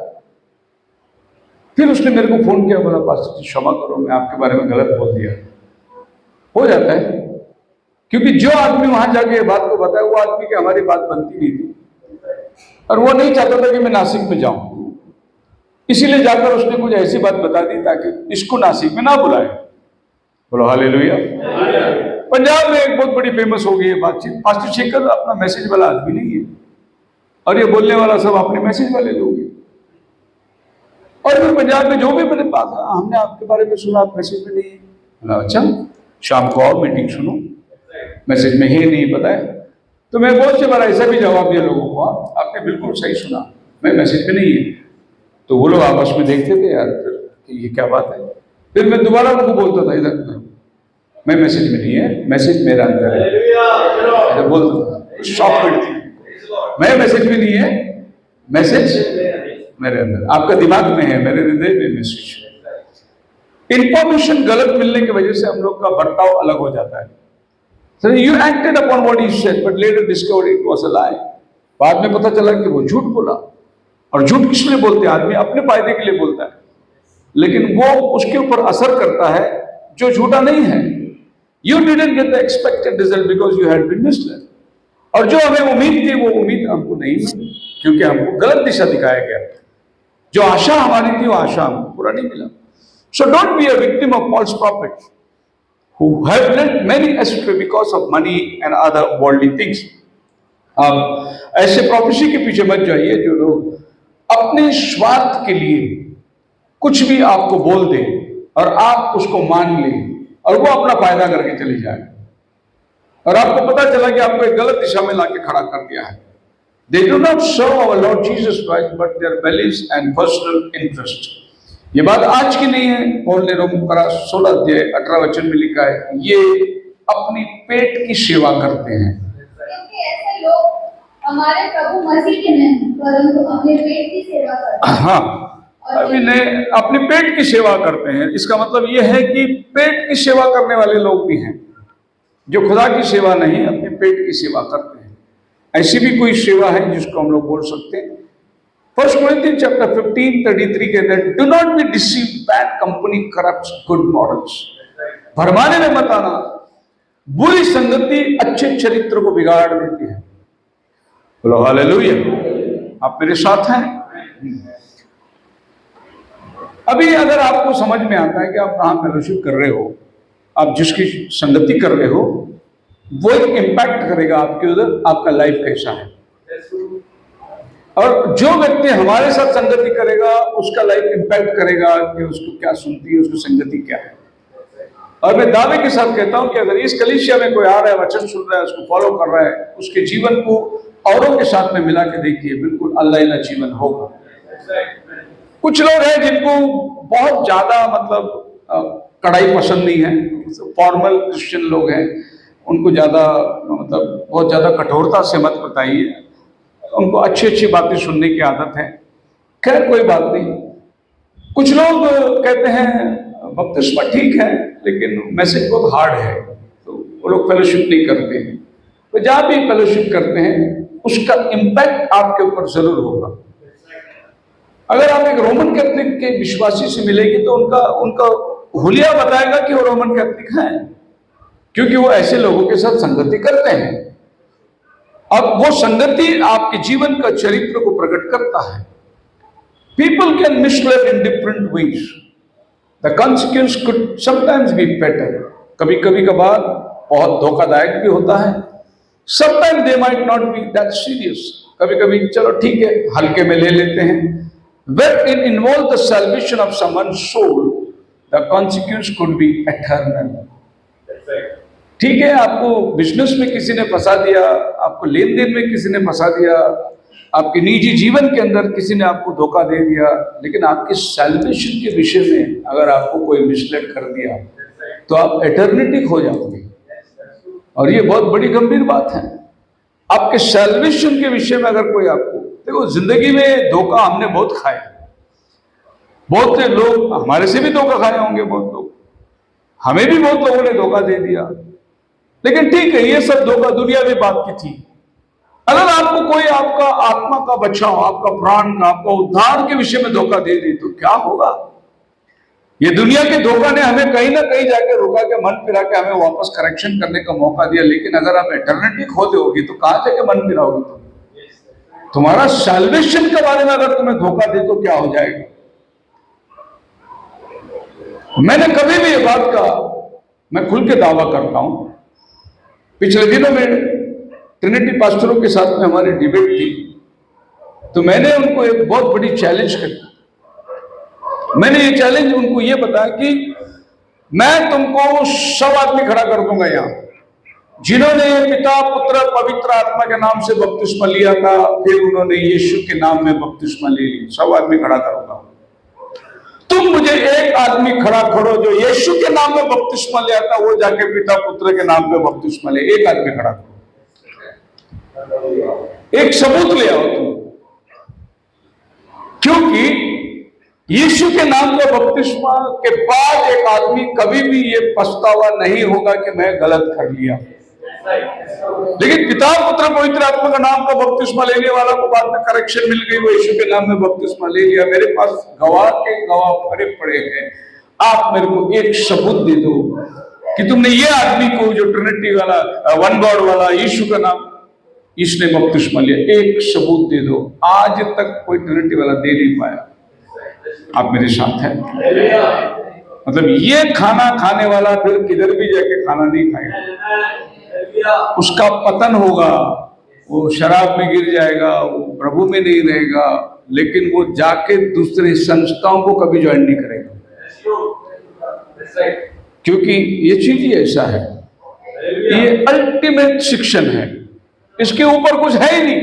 फिर उसने मेरे को फोन किया, बोला पास्टर जी क्षमा करो, मैं आपके बारे में गलत बोल दिया। हो जाता है, क्योंकि जो आदमी वहां जाके बात को बताया वो आदमी की हमारी बात बनती नहीं थी, और वो नहीं चाहता था कि मैं नासिक में जाऊं। इसीलिए जाकर उसने कुछ ऐसी बात बता दी ताकि इसको नासिक में ना बुलाए। बोलो हालेलुया। पंजाब में एक बहुत बड़ी फेमस हो गई है बातचीत, पास्टर शेखर अपना मैसेज वाला आदमी नहीं है, और ये बोलने वाला सब अपने मैसेज वाले लोग हैं। और फिर पंजाब में जो भी मेरे पास हमने आपके बारे में सुना, आप मैसेज में नहीं है। अच्छा शाम को आओ मीटिंग सुनो, मैसेज में ही नहीं पता है। तो मैं बहुत से बार ऐसा भी जवाब दिया लोगों को, आपने बिल्कुल सही सुना, मैं मैसेज में नहीं है। तो वो लोग आपस में देखते थे यार फिर ये क्या बात है। फिर मैं दोबारा उनको बोलता था इधर मैं मैसेज में नहीं है, मैसेज मेरा अंदर है। बोलता शॉक थी, मैं मैसेज में नहीं है, मैसेज मेरे अंदर, आपका दिमाग में है, मेरे हृदय में मैसेज। इंफॉर्मेशन गलत मिलने की वजह से हम लोग का बर्ताव अलग हो जाता है। So you acted upon what he said, but later discovered it was a lie. बाद में पता चला कि वो झूठ बोला। और झूठ किस लिए बोलते हैं? आदमी अपने फायदे के लिए बोलता है, लेकिन वो उसके ऊपर असर करता है जो झूठा नहीं है। You didn't get the expected result because you had been misled. और जो हमें उम्मीद थी वो उम्मीद हमको नहीं मिली, क्योंकि हमको गलत दिशा दिखाया गया। जो आशा हमारी थी वो आशा हमको पूरा नहीं मिला। So don't be a victim of false prophets who have led many astray because of money and other worldly things. आप ऐसे प्रोफेसी के पीछे मत जाइए जो लोग अपने स्वार्थ के लिए कुछ भी आपको बोल दे और आप उसको मान लें और वो अपना फायदा करके चली जाए, और आपको पता चला कि आपको एक गलत दिशा में लाके खड़ा कर दिया है। They do not serve our Lord Jesus Christ, but their bellies and personal interest. ये बात आज की नहीं है। पौल ने रोमकरा 16 अध्याय 18 वचन में लिखा है, ये अपनी पेट की सेवा करते हैं। क्योंकि ऐसे लोग हमारे प्रभु मसीह के नहीं, परंतु अपने पेट की सेवा करते हैं। हाँ, अभी ने अपने पेट की सेवा करते हैं। इसका मतलब ये है कि पेट की सेवा करने वाले लोग भी हैं जो खुदा की सेवा नहीं, अपने पेट की सेवा करते हैं। ऐसी भी कोई सेवा है जिसको हम लोग बोल सकते हैं। 1 Corinthians chapter 15:33 कहते हैं, do not be deceived, bad company corrupts good morals. भरमाने में मत आना, बुरी संगति अच्छे चरित्र को बिगाड़ देती है। बोलो हालेलुया। आप मेरे साथ हैं? अभी अगर आपको समझ में आता है कि आप कहाँ फेलोशिप कर रहे हो, आप जिसकी संगति कर रहे हो, वो एक इम्पैक्ट करेगा आपके उधर, आपका लाइफ कैसा है। और जो व्यक्ति हमारे साथ संगति करेगा उसका लाइफ इम्पैक्ट करेगा कि उसको क्या सुनती है, उसकी संगति क्या है। और मैं दावे के साथ कहता हूं कि अगर इस कलीसिया में कोई आ रहा है, वचन सुन रहा है, उसको फॉलो कर रहा है, उसके जीवन को औरों के साथ में मिला के देखिए, बिल्कुल अल्लाह जीवन होगा। कुछ लोग हैं जिनको बहुत ज्यादा मतलब कड़ाई पसंद नहीं है, फॉर्मल क्रिश्चियन लोग हैं, उनको ज्यादा मतलब बहुत ज्यादा कठोरता से मत बताइए, उनको अच्छी अच्छी बातें सुनने की आदत है। खैर कोई बात नहीं। कुछ लोग कहते हैं बपतिस्मा ठीक है लेकिन मैसेज बहुत हार्ड है, तो वो लोग फेलोशिप नहीं करते हैं। तो जहां भी फेलोशिप करते हैं उसका इम्पैक्ट आपके ऊपर जरूर होगा। अगर आप एक रोमन कैथोलिक के विश्वासी से मिलेगी तो उनका हुलिया बताएगा कि वो रोमन कैथोलिक हैं, क्योंकि वो ऐसे लोगों के साथ संगति करते हैं। अब वो संगति आपके जीवन का चरित्र को प्रकट करता है। People can mislead in different ways, the consequence could sometimes be better. कभी कभी कभार बहुत धोखादायक भी होता है। Sometime they might not be that serious, कभी कभी चलो ठीक है हल्के में ले लेते हैं। When it involves the salvation of someone's soul, the consequence could be eternal. ठीक है, आपको बिजनेस में किसी ने फंसा दिया, आपको लेन देन में किसी ने फंसा दिया, आपके निजी जीवन के अंदर किसी ने आपको धोखा दे दिया, लेकिन आपके सैल्वेशन के विषय में अगर आपको कोई मिसलीड कर दिया तो आप एटर्निटी खो जाओगे। और ये बहुत बड़ी गंभीर बात है। आपके सैल्वेशन के विषय में अगर कोई आपको, देखो जिंदगी में धोखा हमने बहुत खाया, बहुत से लोग हमारे से भी धोखा खाए होंगे, बहुत लोग हमें भी बहुत लोगों ने धोखा दे दिया, लेकिन ठीक है ये सब धोखा दुनियावी बात की थी। अगर आपको कोई आपका आत्मा का बचाव, आपका प्राण का, आपका उद्धार के विषय में धोखा दे दे तो क्या होगा। ये दुनिया के धोखा ने हमें कहीं ना कहीं जाके रोका के मन फिरा के हमें वापस करेक्शन करने का मौका दिया, लेकिन अगर आप एटर्निटी खो दोगे तो कहां जाके मन फिराओगे तुम। तुम्हारा सैल्वेशन के बारे में अगर तुम्हें धोखा दे तो क्या हो जाएगा। मैंने कभी भी ये बात का मैं खुल के दावा करता हूं। पिछले दिनों में ट्रिनिटी पास्टरों के साथ में हमारी डिबेट थी, तो मैंने उनको एक बहुत बड़ी चैलेंज कर, मैंने ये चैलेंज उनको ये बताया कि मैं तुमको 100 आदमी खड़ा कर दूंगा यहां जिन्होंने पिता पुत्र पवित्र आत्मा के नाम से बपतिस्मा लिया था, फिर उन्होंने यीशु के नाम में बपतिस्मा ले ली। 100 आदमी खड़ा करूंगा। तुम मुझे एक आदमी खड़ा करो जो यीशु के नाम में बपतिस्मा लिया था, वो जाके पिता पुत्र के नाम पे बपतिस्मा ले। एक आदमी खड़ा करो, एक सबूत ले आओ तुम। क्योंकि यीशु के नाम का बपतिस्मा के बाद एक आदमी कभी भी ये पछतावा नहीं होगा कि मैं गलत कर लिया। लेकिन पिता पुत्र पवित्र आत्मा का नाम का बपतिस्मा लेने वाला को बाद में करेक्शन मिल गई, वो यीशु के नाम में बपतिस्मा ले लिया। मेरे पास गवाह के गवाह भरे पड़े हैं। आप मेरे को एक सबूत दे दो कि तुमने ये आदमी को जो ट्रिनिटी वाला, वन गॉड वाला यीशु का नाम, इसने बपतिस्मा लिया। एक सबूत दे दो। आज तक कोई ट्रिनिटी वाला दे नहीं पाया। आप मेरे साथ हैं? मतलब ये खाना खाने वाला फिर किधर भी जाके खाना नहीं खाएगा, उसका पतन होगा, वो शराब में गिर जाएगा, वो प्रभु में नहीं रहेगा, लेकिन वो जाके दूसरे संस्थाओं को कभी ज्वाइन नहीं करेगा। क्योंकि ये चीज ही ऐसा है, ये अल्टीमेट शिक्षण है, इसके ऊपर कुछ है ही नहीं।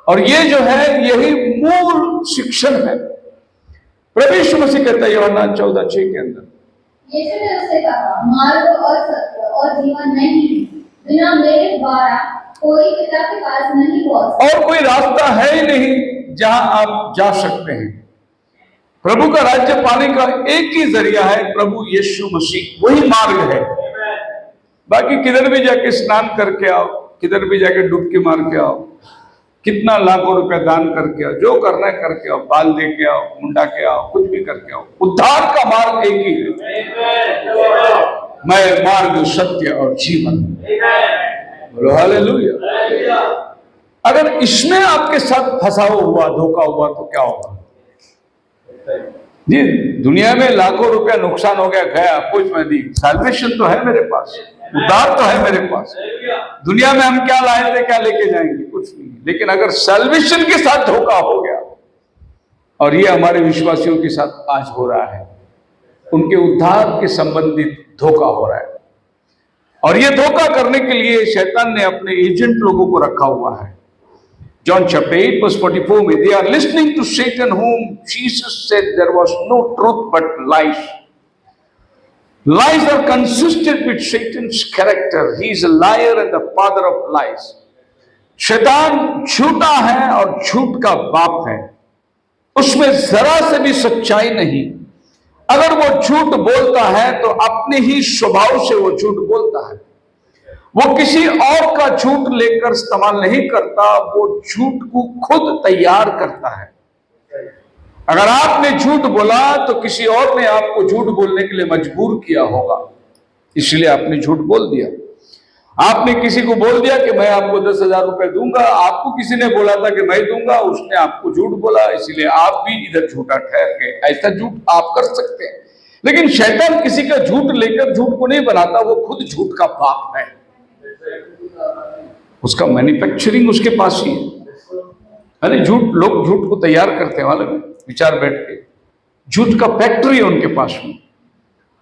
और ये जो है यही मूल शिक्षण है। प्रभु यीशु मसीह कहता है यूहन्ना 14:6 के अंदर, यीशु ने उससे कहा, मार्ग और सत्य और जीवन नहीं है, बिना मेरे द्वारा कोई पिता के पास नहीं पहुंच सकता। और कोई रास्ता है ही नहीं जहां आप जा सकते हैं। प्रभु का राज्य पाने का एक ही जरिया है, प्रभु यीशु मसीह, वही मार्ग है। बाकी किधर भी जाके स्नान करके आओ, किधर भी जाके डुबकी मार के आओ, कितना लाखों रुपए दान करके आओ, जो करना है करके आओ, बाल दे के आओ, मुंडा के आओ, कुछ भी करके आओ, उद्धार का मार्ग एक ही है। मैं मार्ग, सत्य और जीवन। बोलो हालेलुया। अगर इसमें आपके साथ फंसाव हुआ, धोखा हुआ तो क्या होगा जी? दुनिया में लाखों रुपया नुकसान हो गया, गया, कुछ मैं दी, सैल्वेशन तो है मेरे पास, उद्धार तो है मेरे पास। दुनिया में हम क्या लाए थे, क्या लेके जाएंगे? कुछ नहीं। लेकिन अगर सैल्वेशन के साथ धोखा हो गया, और ये हमारे विश्वासियों के साथ आज हो रहा है, उनके उद्धार के संबंधित धोखा हो रहा है। और ये धोखा करने के लिए शैतान ने अपने एजेंट लोगों को रखा हुआ है। John chapter 8 verse 44 में, they are listening to Satan whom Jesus said there was no truth but lies. Lies are consistent with Satan's character. He is a liar and the father of lies. शैतान झूठा है और झूठ का बाप है, उसमें जरा से भी सच्चाई नहीं। अगर वो झूठ बोलता है तो अपने ही स्वभाव से वो झूठ बोलता है, वो किसी और का झूठ लेकर इस्तेमाल नहीं करता, वो झूठ को खुद तैयार करता है। अगर आपने झूठ बोला तो किसी और ने आपको झूठ बोलने के लिए मजबूर किया होगा, इसलिए आपने झूठ बोल दिया। आपने किसी को बोल दिया कि मैं आपको 10,000 रुपए दूंगा, आपको किसी ने बोला था कि मैं दूंगा, उसने आपको झूठ बोला, इसलिए आप भी इधर झूठा ठहर गए। ऐसा झूठ आप कर सकते हैं, लेकिन शैतान किसी का झूठ लेकर झूठ को नहीं बनाता, वो खुद झूठ का बाप है। उसका मैन्युफैक्चरिंग उसके पास ही है। अरे झूठ, लोग झूठ को तैयार करते हैं, मालूम है, विचार बैठ के। झूठ का फैक्ट्री है उनके पास में,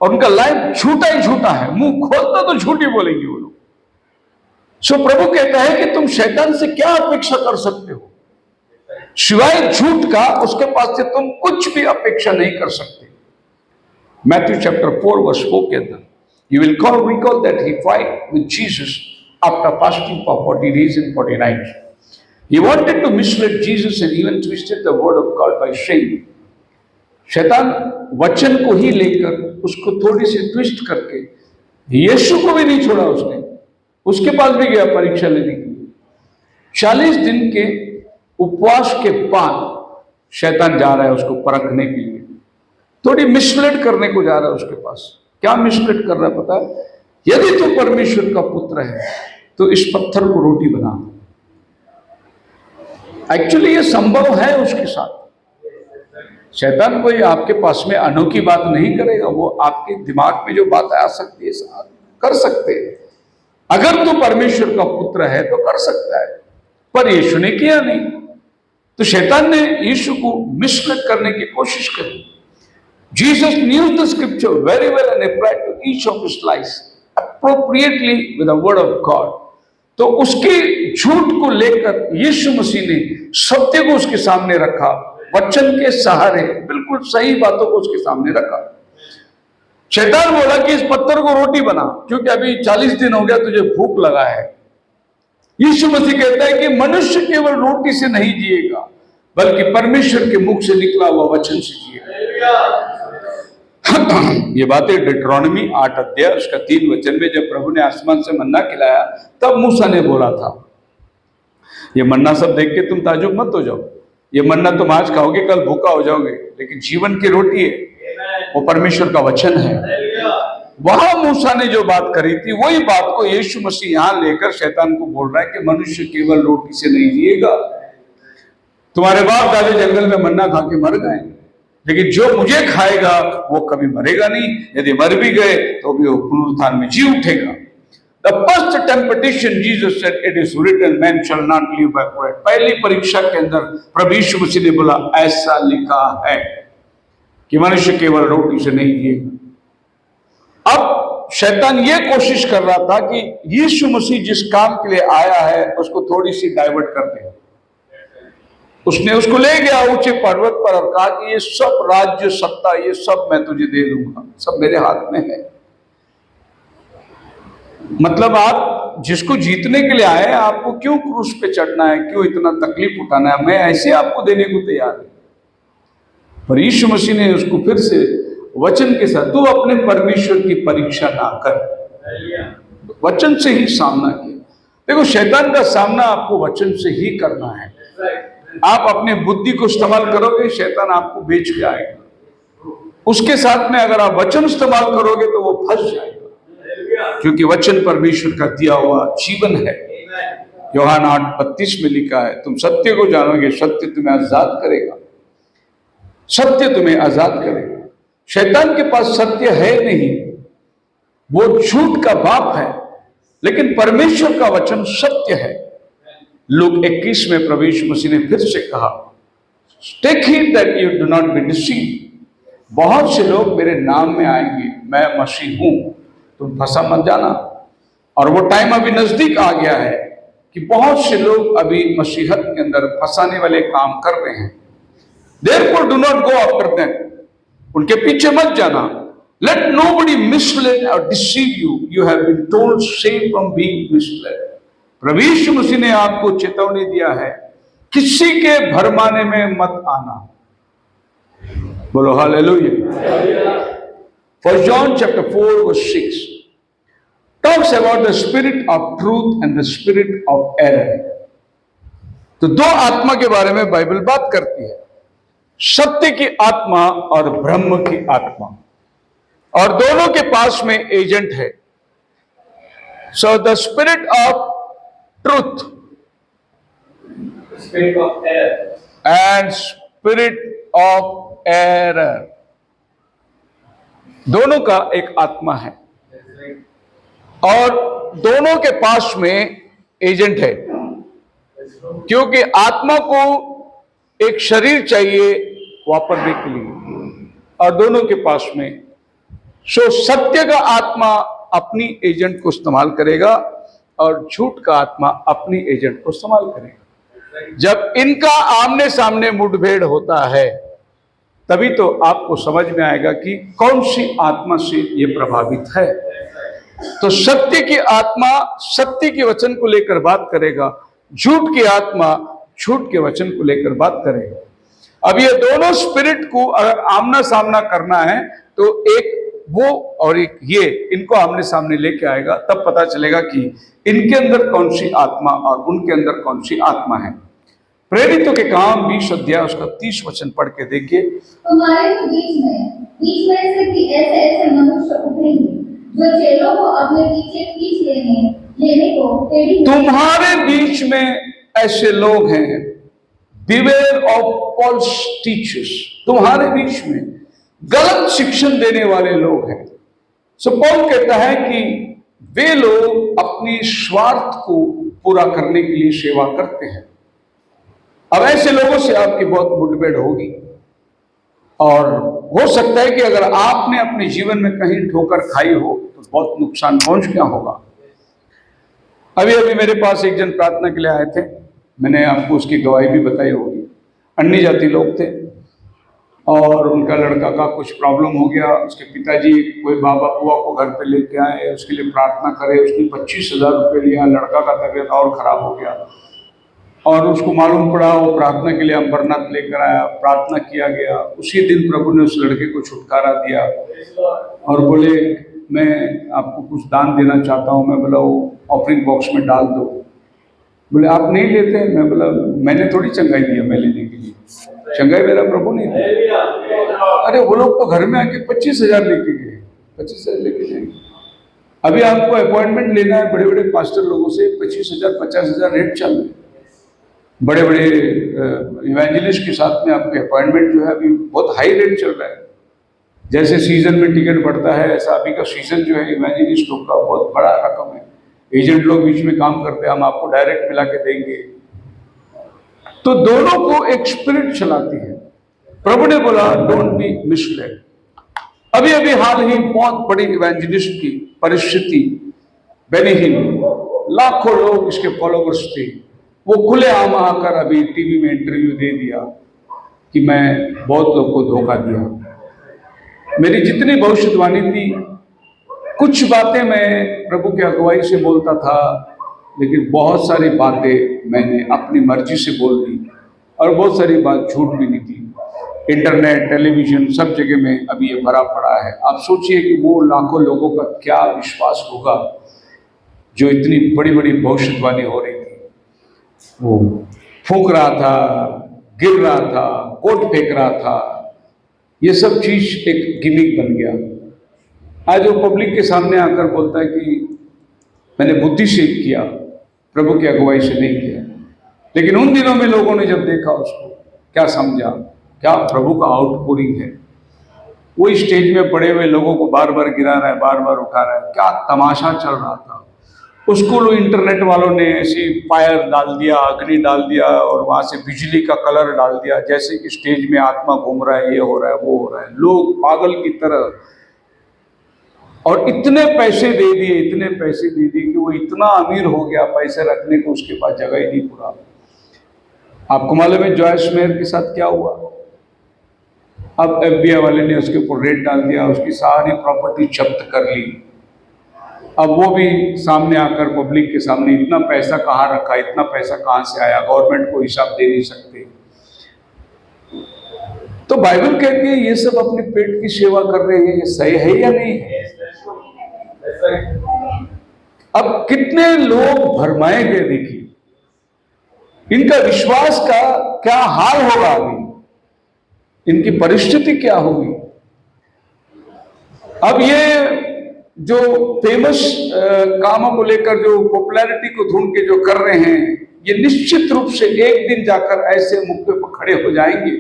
और उनका लाइफ झूठा ही झूठा है, मुंह खोलता तो झूठ ही बोलेंगे वो लोग। सो प्रभु कहता है कि तुम शैतान से क्या अपेक्षा कर सकते हो सिवाय झूठ का? उसके पास से तुम कुछ भी अपेक्षा नहीं कर सकते। मैथ्यू चैप्टर 4 वर्स 4 के अंदर, you will recall that he fight with Jesus after fasting for 40 days and 40 nights. He wanted to mislead Jesus and even twisted the word of God by saying, शैतान वचन को ही लेकर उसको थोड़ी सी twist करके, यीशु को भी नहीं छोड़ा उसने, उसके पास भी गया परीक्षा लेने के लिए। 40 दिन के उपवास के बाद शैतान जा रहा है उसको परखने के लिए, थोड़ी मिसलीड करने को जा रहा है उसके पास। क्या मिसलीड कर रहा है पता है? यदि तू परमेश्वर का पुत्र है तो इस पत्थर को रोटी बना। एक्चुअली ये संभव है उसके साथ। शैतान कोई आपके पास में अनोखी बात नहीं करेगा, वो आपके दिमाग में जो बात आ सकती है कर सकते हैं। अगर तू परमेश्वर का पुत्र है तो कर सकता है, पर यीशु ने किया नहीं, तो शैतान ने यीशु को मिसलीड करने की कोशिश करी। Jesus knew the scripture very well and applied to each of his lies appropriately with the word of God. तो उसके झूठ को लेकर यीशु मसीह ने सत्य को उसके सामने रखा, वचन के सहारे बिल्कुल सही बातों को उसके सामने रखा। शैतान बोला कि इस पत्थर को रोटी बना, क्योंकि अभी 40 दिन हो गया तुझे भूख लगा है। यीशु मसीह कहता है कि मनुष्य केवल रोटी से नहीं जिएगा, बल्कि परमेश्वर के मुख से निकला हुआ वचन से जिएगा। ये बातें डिट्रोनॉमी 8 अध्याय उसका 3 वचन में जब प्रभु ने आसमान से मन्ना खिलाया, तब मूसा ने बोला था, ये मन्ना सब देख के तुम ताजुब मत हो जाओ, ये मन्ना तुम आज खाओगे कल भूखा हो जाओगे, लेकिन जीवन की रोटी है, वो परमेश्वर का वचन है। वहां मूसा ने जो बात करी थी वही बात को यीशु मसीह यहां लेकर शैतान को बोल रहा है कि मनुष्य केवल रोटी से नहीं जिएगा। तुम्हारे बाप दादा जंगल में मन्ना खा के मर गए, लेकिन जो मुझे खाएगा वो कभी मरेगा नहीं, यदि मर भी गए तो भी वो पुनरुत्थान में जी उठेगा। The first temptation Jesus said it is written man shall not live by bread. पहली परीक्षा के अंदर प्रभु यीशु मसीह ने बोला ऐसा लिखा है कि मनुष्य केवल रोटी से नहीं जिएगा। अब शैतान ये कोशिश कर रहा था कि यीशु मसीह जिस काम के लिए आया है उसको थोड़ी सी डाइवर्ट कर दे। उसने उसको ले गया ऊंचे पर्वत पर और कहा कि ये सब राज्य सत्ता ये सब मैं तुझे दे दूंगा, सब मेरे हाथ में है। मतलब आप जिसको जीतने के लिए आए, आपको क्यों क्रूस पे चढ़ना है, क्यों इतना तकलीफ उठाना है, मैं ऐसे आपको देने को तैयार हूं। पर यीशु मसीह ने उसको फिर से वचन के साथ, तू अपने परमेश्वर की परीक्षा ना कर, वचन से ही सामना किया। देखो शैतान का सामना आपको वचन से ही करना है। आप अपने बुद्धि को इस्तेमाल करोगे, शैतान आपको बेच के आएगा। उसके साथ में अगर आप वचन इस्तेमाल करोगे तो वो फंस जाएगा। क्योंकि वचन परमेश्वर का दिया हुआ जीवन है। यूहन्ना 8:32 में लिखा है, तुम सत्य को जानोगे, सत्य तुम्हें आजाद करेगा। सत्य तुम्हें आजाद करेगा। शैतान के पास सत्य है नहीं, वो झूठ का बाप है, लेकिन परमेश्वर का वचन सत्य है। लूक 21 में प्रभु यीशु मसीह ने फिर से कहा, take heed that you do not be deceived. बहुत से लोग मेरे नाम में आएंगे, मैं मसीह हूं, तुम फंसा मत जाना। और वो टाइम अभी नजदीक आ गया है कि बहुत से लोग अभी मसीहत के अंदर फंसाने वाले काम कर रहे हैं। Therefore do not go after them. उनके पीछे मत जाना। Let nobody mislead or deceive you. You have been told save from being misled. प्रभु यीशु मसीह ने आपको चेतावनी दिया है, किसी के भरमाने में मत आना। बोलो hallelujah. First John chapter 4 verse 6 talks about the spirit of truth and the spirit of error. तो दो आत्मा के बारे में बाइबल बात करती है, सत्य की आत्मा और ब्रह्म की आत्मा, और दोनों के पास में एजेंट है। So the spirit of truth and spirit of error, दोनों का एक आत्मा है और दोनों के पास में एजेंट है, क्योंकि आत्मा को एक शरीर चाहिए वापरने के लिए, और दोनों के पास में। सो सत्य का आत्मा अपनी एजेंट को इस्तेमाल करेगा और झूठ का आत्मा अपनी एजेंट को इस्तेमाल करेगा। जब इनका आमने सामने मुठभेड़ होता है, तभी तो आपको समझ में आएगा कि कौन सी आत्मा से ये प्रभावित है। तो सत्य की आत्मा सत्य के वचन को लेकर बात करेगा, झूठ की आत्मा झूठ के वचन को लेकर बात करेगा। अब ये दोनों स्पिरिट को अगर आमना सामना करना है, तो एक वो और एक ये, इनको आमने सामने लेके आएगा, तब पता चलेगा कि इनके अंदर कौन सी आत्मा और उनके अंदर कौन सी आत्मा है। प्रेरितों के काम 20 अध्याय उसका 30 वचन पढ़ के देखिए। तुम्हारे बीच में से भी ऐसे मनुष्य उठेंगे जो चेलों को अपने पीछे खींच लेने को टेढ़ी। तुम्हारे बीच में ऐसे लोग हैं, बिवेयर ऑफ फॉल्स टीचर्स। तुम्हारे बीच में गलत शिक्षण देने वाले लोग हैं। सो पौल कहता है कि वे लोग अपनी स्वार्थ को पूरा करने के लिए सेवा करते हैं। अब ऐसे लोगों से आपकी बहुत मुठभेड़ होगी, और हो सकता है कि अगर आपने अपने जीवन में कहीं ठोकर खाई हो तो बहुत नुकसान पहुंच गया होगा। अभी अभी मेरे पास एक जन प्रार्थना के लिए आए थे, मैंने आपको उसकी गवाही भी बताई होगी। अन्य जाति लोग थे और उनका लड़का का कुछ प्रॉब्लम हो गया। उसके पिताजी कोई बाबा बुआ को घर पे लेके आए, उसके लिए प्रार्थना करे। उसने 25,000 रुपये लिया। लड़का का तबीयत और खराब हो गया, और उसको मालूम पड़ा वो प्रार्थना के लिए अमरनाथ लेकर आया। प्रार्थना किया गया, उसी दिन प्रभु ने उस लड़के को छुटकारा दिया और बोले मैं आपको कुछ दान देना चाहता हूँ। मैं बोला वो ऑफरिंग बॉक्स में डाल दो। बोले आप नहीं लेते? मैं बोला मैंने थोड़ी चंगाई दिया मैं लेने के लिए, चंगाई मेरा प्रभु नहीं दिया। अरे वो लोग तो घर में आके 25,000 लेके गए, 25,000 लेके जाएंगे। अभी आपको अपॉइंटमेंट लेना है बड़े बड़े पास्टर लोगों से, 25,000 50,000 रेट चल रहे। बड़े बड़े इवेंजलिस्ट के साथ में आपके अपॉइंटमेंट जो है अभी बहुत हाई रेट चल रहा है। जैसे सीजन में टिकट बढ़ता है, ऐसा अभी का सीजन जो है इवेंजलिस्ट लोग का बहुत बड़ा रकम है। एजेंट लोग बीच में काम करते हैं, हम आपको डायरेक्ट मिला के देंगे। तो दोनों को एक स्पिरिट चलाती है। प्रभु ने बोला डोंट बी मिसलेड। अभी अभी हाल ही बहुत बड़ी इवेंजलिस्ट की परिस्थिति बनी ही, लाखों लोग इसके फॉलोवर्स थे। वो खुलेआम आकर अभी टीवी में इंटरव्यू दे दिया कि मैं बहुत लोग को धोखा दिया। मेरी जितनी भविष्यवाणी थी, कुछ बातें मैं प्रभु की अगुवाई से बोलता था, लेकिन बहुत सारी बातें मैंने अपनी मर्जी से बोल दी, और बहुत सारी बात झूठ भी नहीं थी। इंटरनेट, टेलीविजन, सब जगह में अभी ये भरा पड़ा है। आप सोचिए कि वो लाखों लोगों का क्या विश्वास होगा जो इतनी बड़ी बड़ी भविष्यवाणी हो रही थी। वो फूंक रहा था, गिर रहा था, कोट फेंक रहा था। ये सब चीज एक गिमिक बन गया। आज वो पब्लिक के सामने आकर बोलता है कि मैंने बुद्धि से किया, प्रभु की अगुवाई से नहीं किया। लेकिन उन दिनों में लोगों ने जब देखा उसको, क्या समझा, क्या प्रभु का आउटपोरिंग है। वो स्टेज में पड़े हुए लोगों को बार बार गिरा रहा है, बार बार उठा रहा है, क्या तमाशा चल रहा था। उसको लोग इंटरनेट वालों ने ऐसी फायर डाल दिया, अग्नि डाल दिया और वहां से बिजली का कलर डाल दिया, जैसे कि स्टेज में आत्मा घूम रहा है, ये हो रहा है, वो हो रहा है, लोग पागल की तरह। और इतने पैसे दे दिए, इतने पैसे दे दिए कि वो इतना अमीर हो गया, पैसे रखने को उसके पास जगह ही नहीं पूरा। आपको मालूम है जॉयस मेयर के साथ क्या हुआ? अब FBI वाले ने उसके ऊपर रेड डाल दिया, उसकी सारी प्रॉपर्टी जब्त कर ली। अब वो भी सामने आकर पब्लिक के सामने, इतना पैसा कहाँ रखा, इतना पैसा कहाँ से आया, गवर्नमेंट को हिसाब दे नहीं सकते। तो बाइबल कहती है ये सब अपने पेट की सेवा कर रहे हैं, ये सही है या नहीं है? अब कितने लोग भरमाए गए, देखिए इनका विश्वास का क्या हाल होगा, अभी इनकी परिस्थिति क्या होगी। अब ये जो फेमस कामों को लेकर, जो पॉपुलैरिटी को ढूंढ के जो कर रहे हैं, ये निश्चित रूप से एक दिन जाकर ऐसे मुक्के पर खड़े हो जाएंगे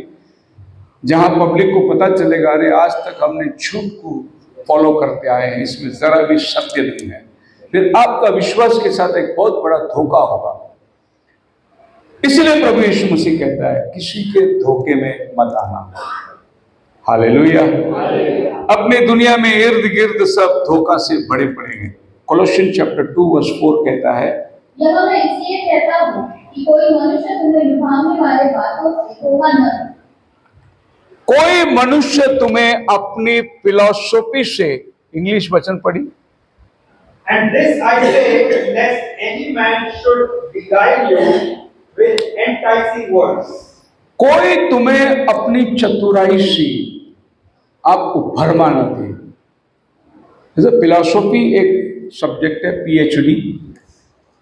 जहां पब्लिक को पता चलेगा, अरे आज तक हमने झूठ को फॉलो करते आए हैं, इसमें जरा भी सत्य नहीं है। फिर आपका विश्वास के साथ एक बहुत बड़ा धोखा होगा। इसलिए प्रभु यीशु मसीह कहता है किसी के धोखे में मत आना। हालेलुया। अपने दुनिया में इर्द गिर्द सब धोखा से बड़े पड़े हैं। कोलोसियन चैप्टर 2:4 कहता है, यह मैं इसलिए कहता हूँ कि कोई मनुष्य तुम्हें लुभाने वाले बातों से धोखा न दे। कोई मनुष्य तुम्हें अपनी फिलॉसफी से, इंग्लिश वचन पढ़ी, And this I say, lest any man should beguile you with enticing words. कोई तुम्हें अपनी चतुराई से आपको भरमा न दे। जैसे फिलॉसफी एक सब्जेक्ट है, PhD,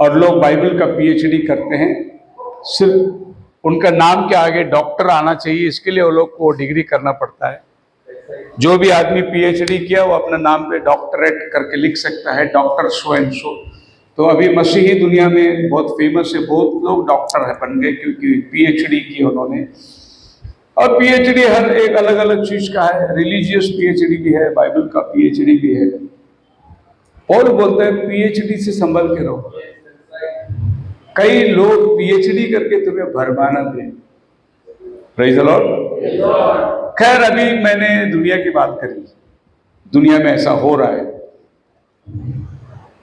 और लोग बाइबल का PhD करते हैं, सिर्फ उनका नाम के आगे डॉक्टर आना चाहिए, इसके लिए वो लोग को डिग्री करना पड़ता है। जो भी आदमी PhD किया वो अपने नाम पे डॉक्टरेट करके लिख सकता है, डॉक्टर सो एंड सो। तो अभी मसीही दुनिया में बहुत फेमस है, बहुत लोग डॉक्टर है बन गए क्योंकि PhD की उन्होंने। और PhD हर एक अलग अलग चीज का है, रिलीजियस PhD भी है, बाइबल का PhD भी है। पौल बोलता है PhD से संभल के रहो। कई लोग PhD करके तुम्हें भरमाना दें। Praise the Lord. खैर, अभी मैंने दुनिया की बात करी, दुनिया में ऐसा हो रहा है।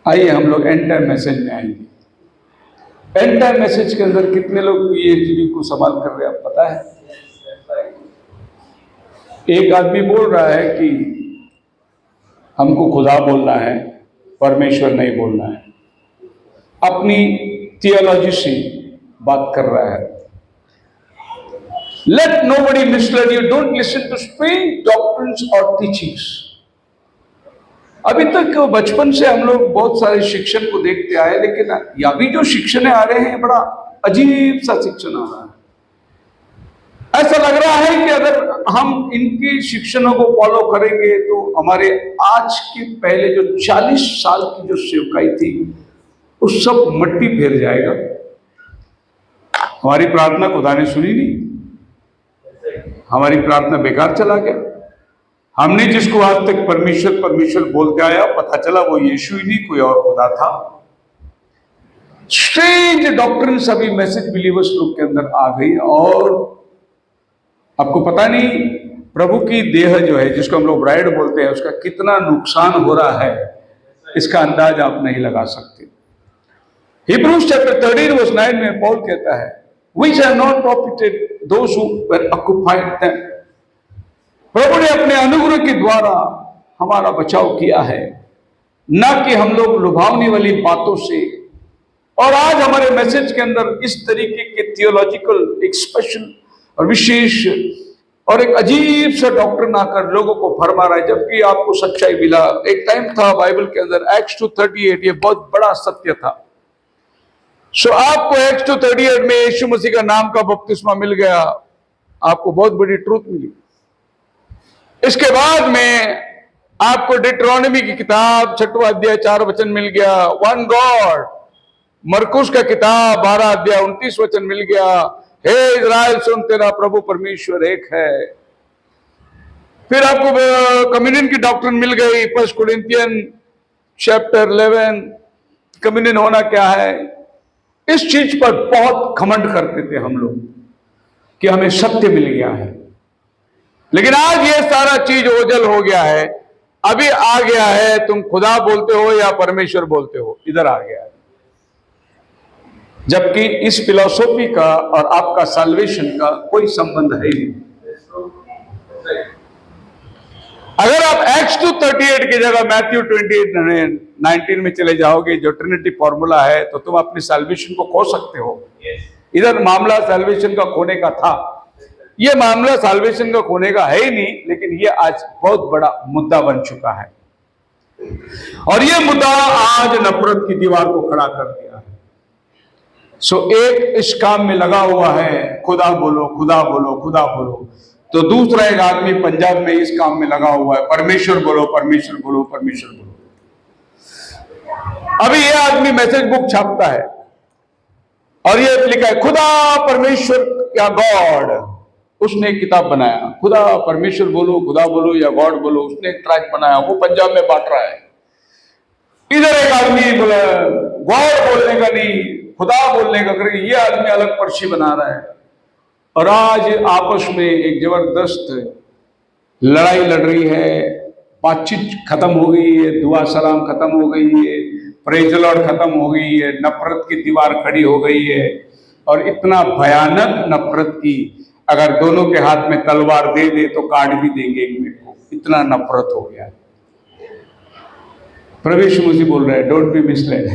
आइए हम लोग एंड टाइम मैसेज में आएंगे। एंड टाइम मैसेज के अंदर कितने लोग PhD को संभाल कर रहे हैं, आप पता है? एक आदमी बोल रहा है कि हमको खुदा बोलना है, परमेश्वर नहीं बोलना है, अपनी थियोलॉजी से बात कर रहा है। Let nobody mislead you. Don't listen to strange doctrines or teachings. अभी तक बचपन से हम लोग बहुत सारे शिक्षण को देखते आए, लेकिन अभी जो शिक्षण आ रहे हैं बड़ा अजीब सा शिक्षण आ रहा है। ऐसा लग रहा है कि अगर हम इनकी शिक्षणों को फॉलो करेंगे तो हमारे आज के पहले जो 40 साल की जो सेवकाई थी वो सब मट्टी फेर जाएगा। हमारी प्रार्थना खुदा ने सुनी नहीं, हमारी प्रार्थना बेकार चला गया। हमने जिसको आज तक परमेश्वर परमेश्वर बोलते आया, पता चला वो यीशु ही नहीं, कोई और खुदा था। स्ट्रेंज डॉक्ट्रिन्स अभी मैसेज बिलीवर्स लोग के अंदर आ गई, और आपको पता नहीं प्रभु की देह जो है, जिसको हम लोग ब्राइड बोलते हैं, उसका कितना नुकसान हो रहा है, इसका अंदाज आप नहीं लगा सकते। Hebrews chapter 13:9 में पौल कहता है, which have not profited those who were occupied them. प्रभु ने अपने अनुग्रह के द्वारा हमारा बचाव किया है, न कि हम लोग लुभावने वाली बातों से। और आज हमारे मैसेज के अंदर इस तरीके के थियोलॉजिकल एक स्पेशल और विशेष और एक अजीब सा डॉक्ट्रिन आकर लोगों को भरमा रहा है, जबकि आपको सच्चाई मिला। एक टाइम था बाइबल के अंदर, Acts 2:38, ये बहुत बड़ा सत्य था। सो आपको Acts 2:38 में यीशु मसीह का नाम का बपतिस्मा मिल गया, आपको बहुत बड़ी ट्रूथ मिली। इसके बाद में आपको डिट्रोनमी की किताब 6वां अध्याय 4 वचन मिल गया, वन गॉड। मरकुस का किताब 12 अध्याय 29 वचन मिल गया, हे इज़राइल सुन तेरा प्रभु परमेश्वर एक है। फिर आपको कम्युनियन की डॉक्ट्रिन मिल गई, 1 कोरिंथियन चैप्टर 11, कम्युनियन होना क्या है। इस चीज पर बहुत घमंड करते थे हम लोग कि हमें सत्य मिल गया है, लेकिन आज ये सारा चीज ओझल हो गया है। अभी आ गया है, तुम खुदा बोलते हो या परमेश्वर बोलते हो, इधर आ गया है। जबकि इस फिलॉसफी का और आपका सैल्वेशन का कोई संबंध है ही नहीं। अगर आप एक्स 2:38 की जगह मैथ्यू 28:19 में चले जाओगे, जो ट्रिनिटी फॉर्मूला है, तो तुम अपनी सैल्वेशन को खो सकते हो। इधर मामला सैल्वेशन का खोने का था, ये मामला सैल्वेशन का खोने का है ही नहीं, लेकिन ये आज बहुत बड़ा मुद्दा बन चुका है। और ये मुद्दा आज नफरत की दीवार को खड़ा कर दिया है। एक इस काम में लगा हुआ है, खुदा बोलो खुदा बोलो खुदा बोलो, तो दूसरा एक आदमी पंजाब में इस काम में लगा हुआ है, परमेश्वर बोलो परमेश्वर बोलो परमेश्वर बोलो। अभी ये आदमी मैसेज बुक छापता है और ये लिखा है खुदा परमेश्वर या गॉड। उसने एक किताब बनाया, खुदा परमेश्वर बोलो या गॉड बोलो, उसने एक ट्रैक बनाया, वो पंजाब में बांट रहा है। इधर एक आदमी बोला गॉड बोलने का नहीं, खुदा बोलने का करके ये आदमी अलग पर्ची बना रहा है। और आज आपस में एक जबरदस्त लड़ाई लड़ रही है, बातचीत खत्म हो गई है, दुआ सलाम खत्म हो गई है, प्रेज द लॉर्ड खत्म हो गई है, नफरत की दीवार खड़ी हो गई है। और इतना भयानक नफरत की, अगर दोनों के हाथ में तलवार दे दे तो काट भी देंगे एक में को, इतना नफरत हो गया है। प्रभु यीशु मसीह बोल रहे हैं, डोंट बी मिसलेड,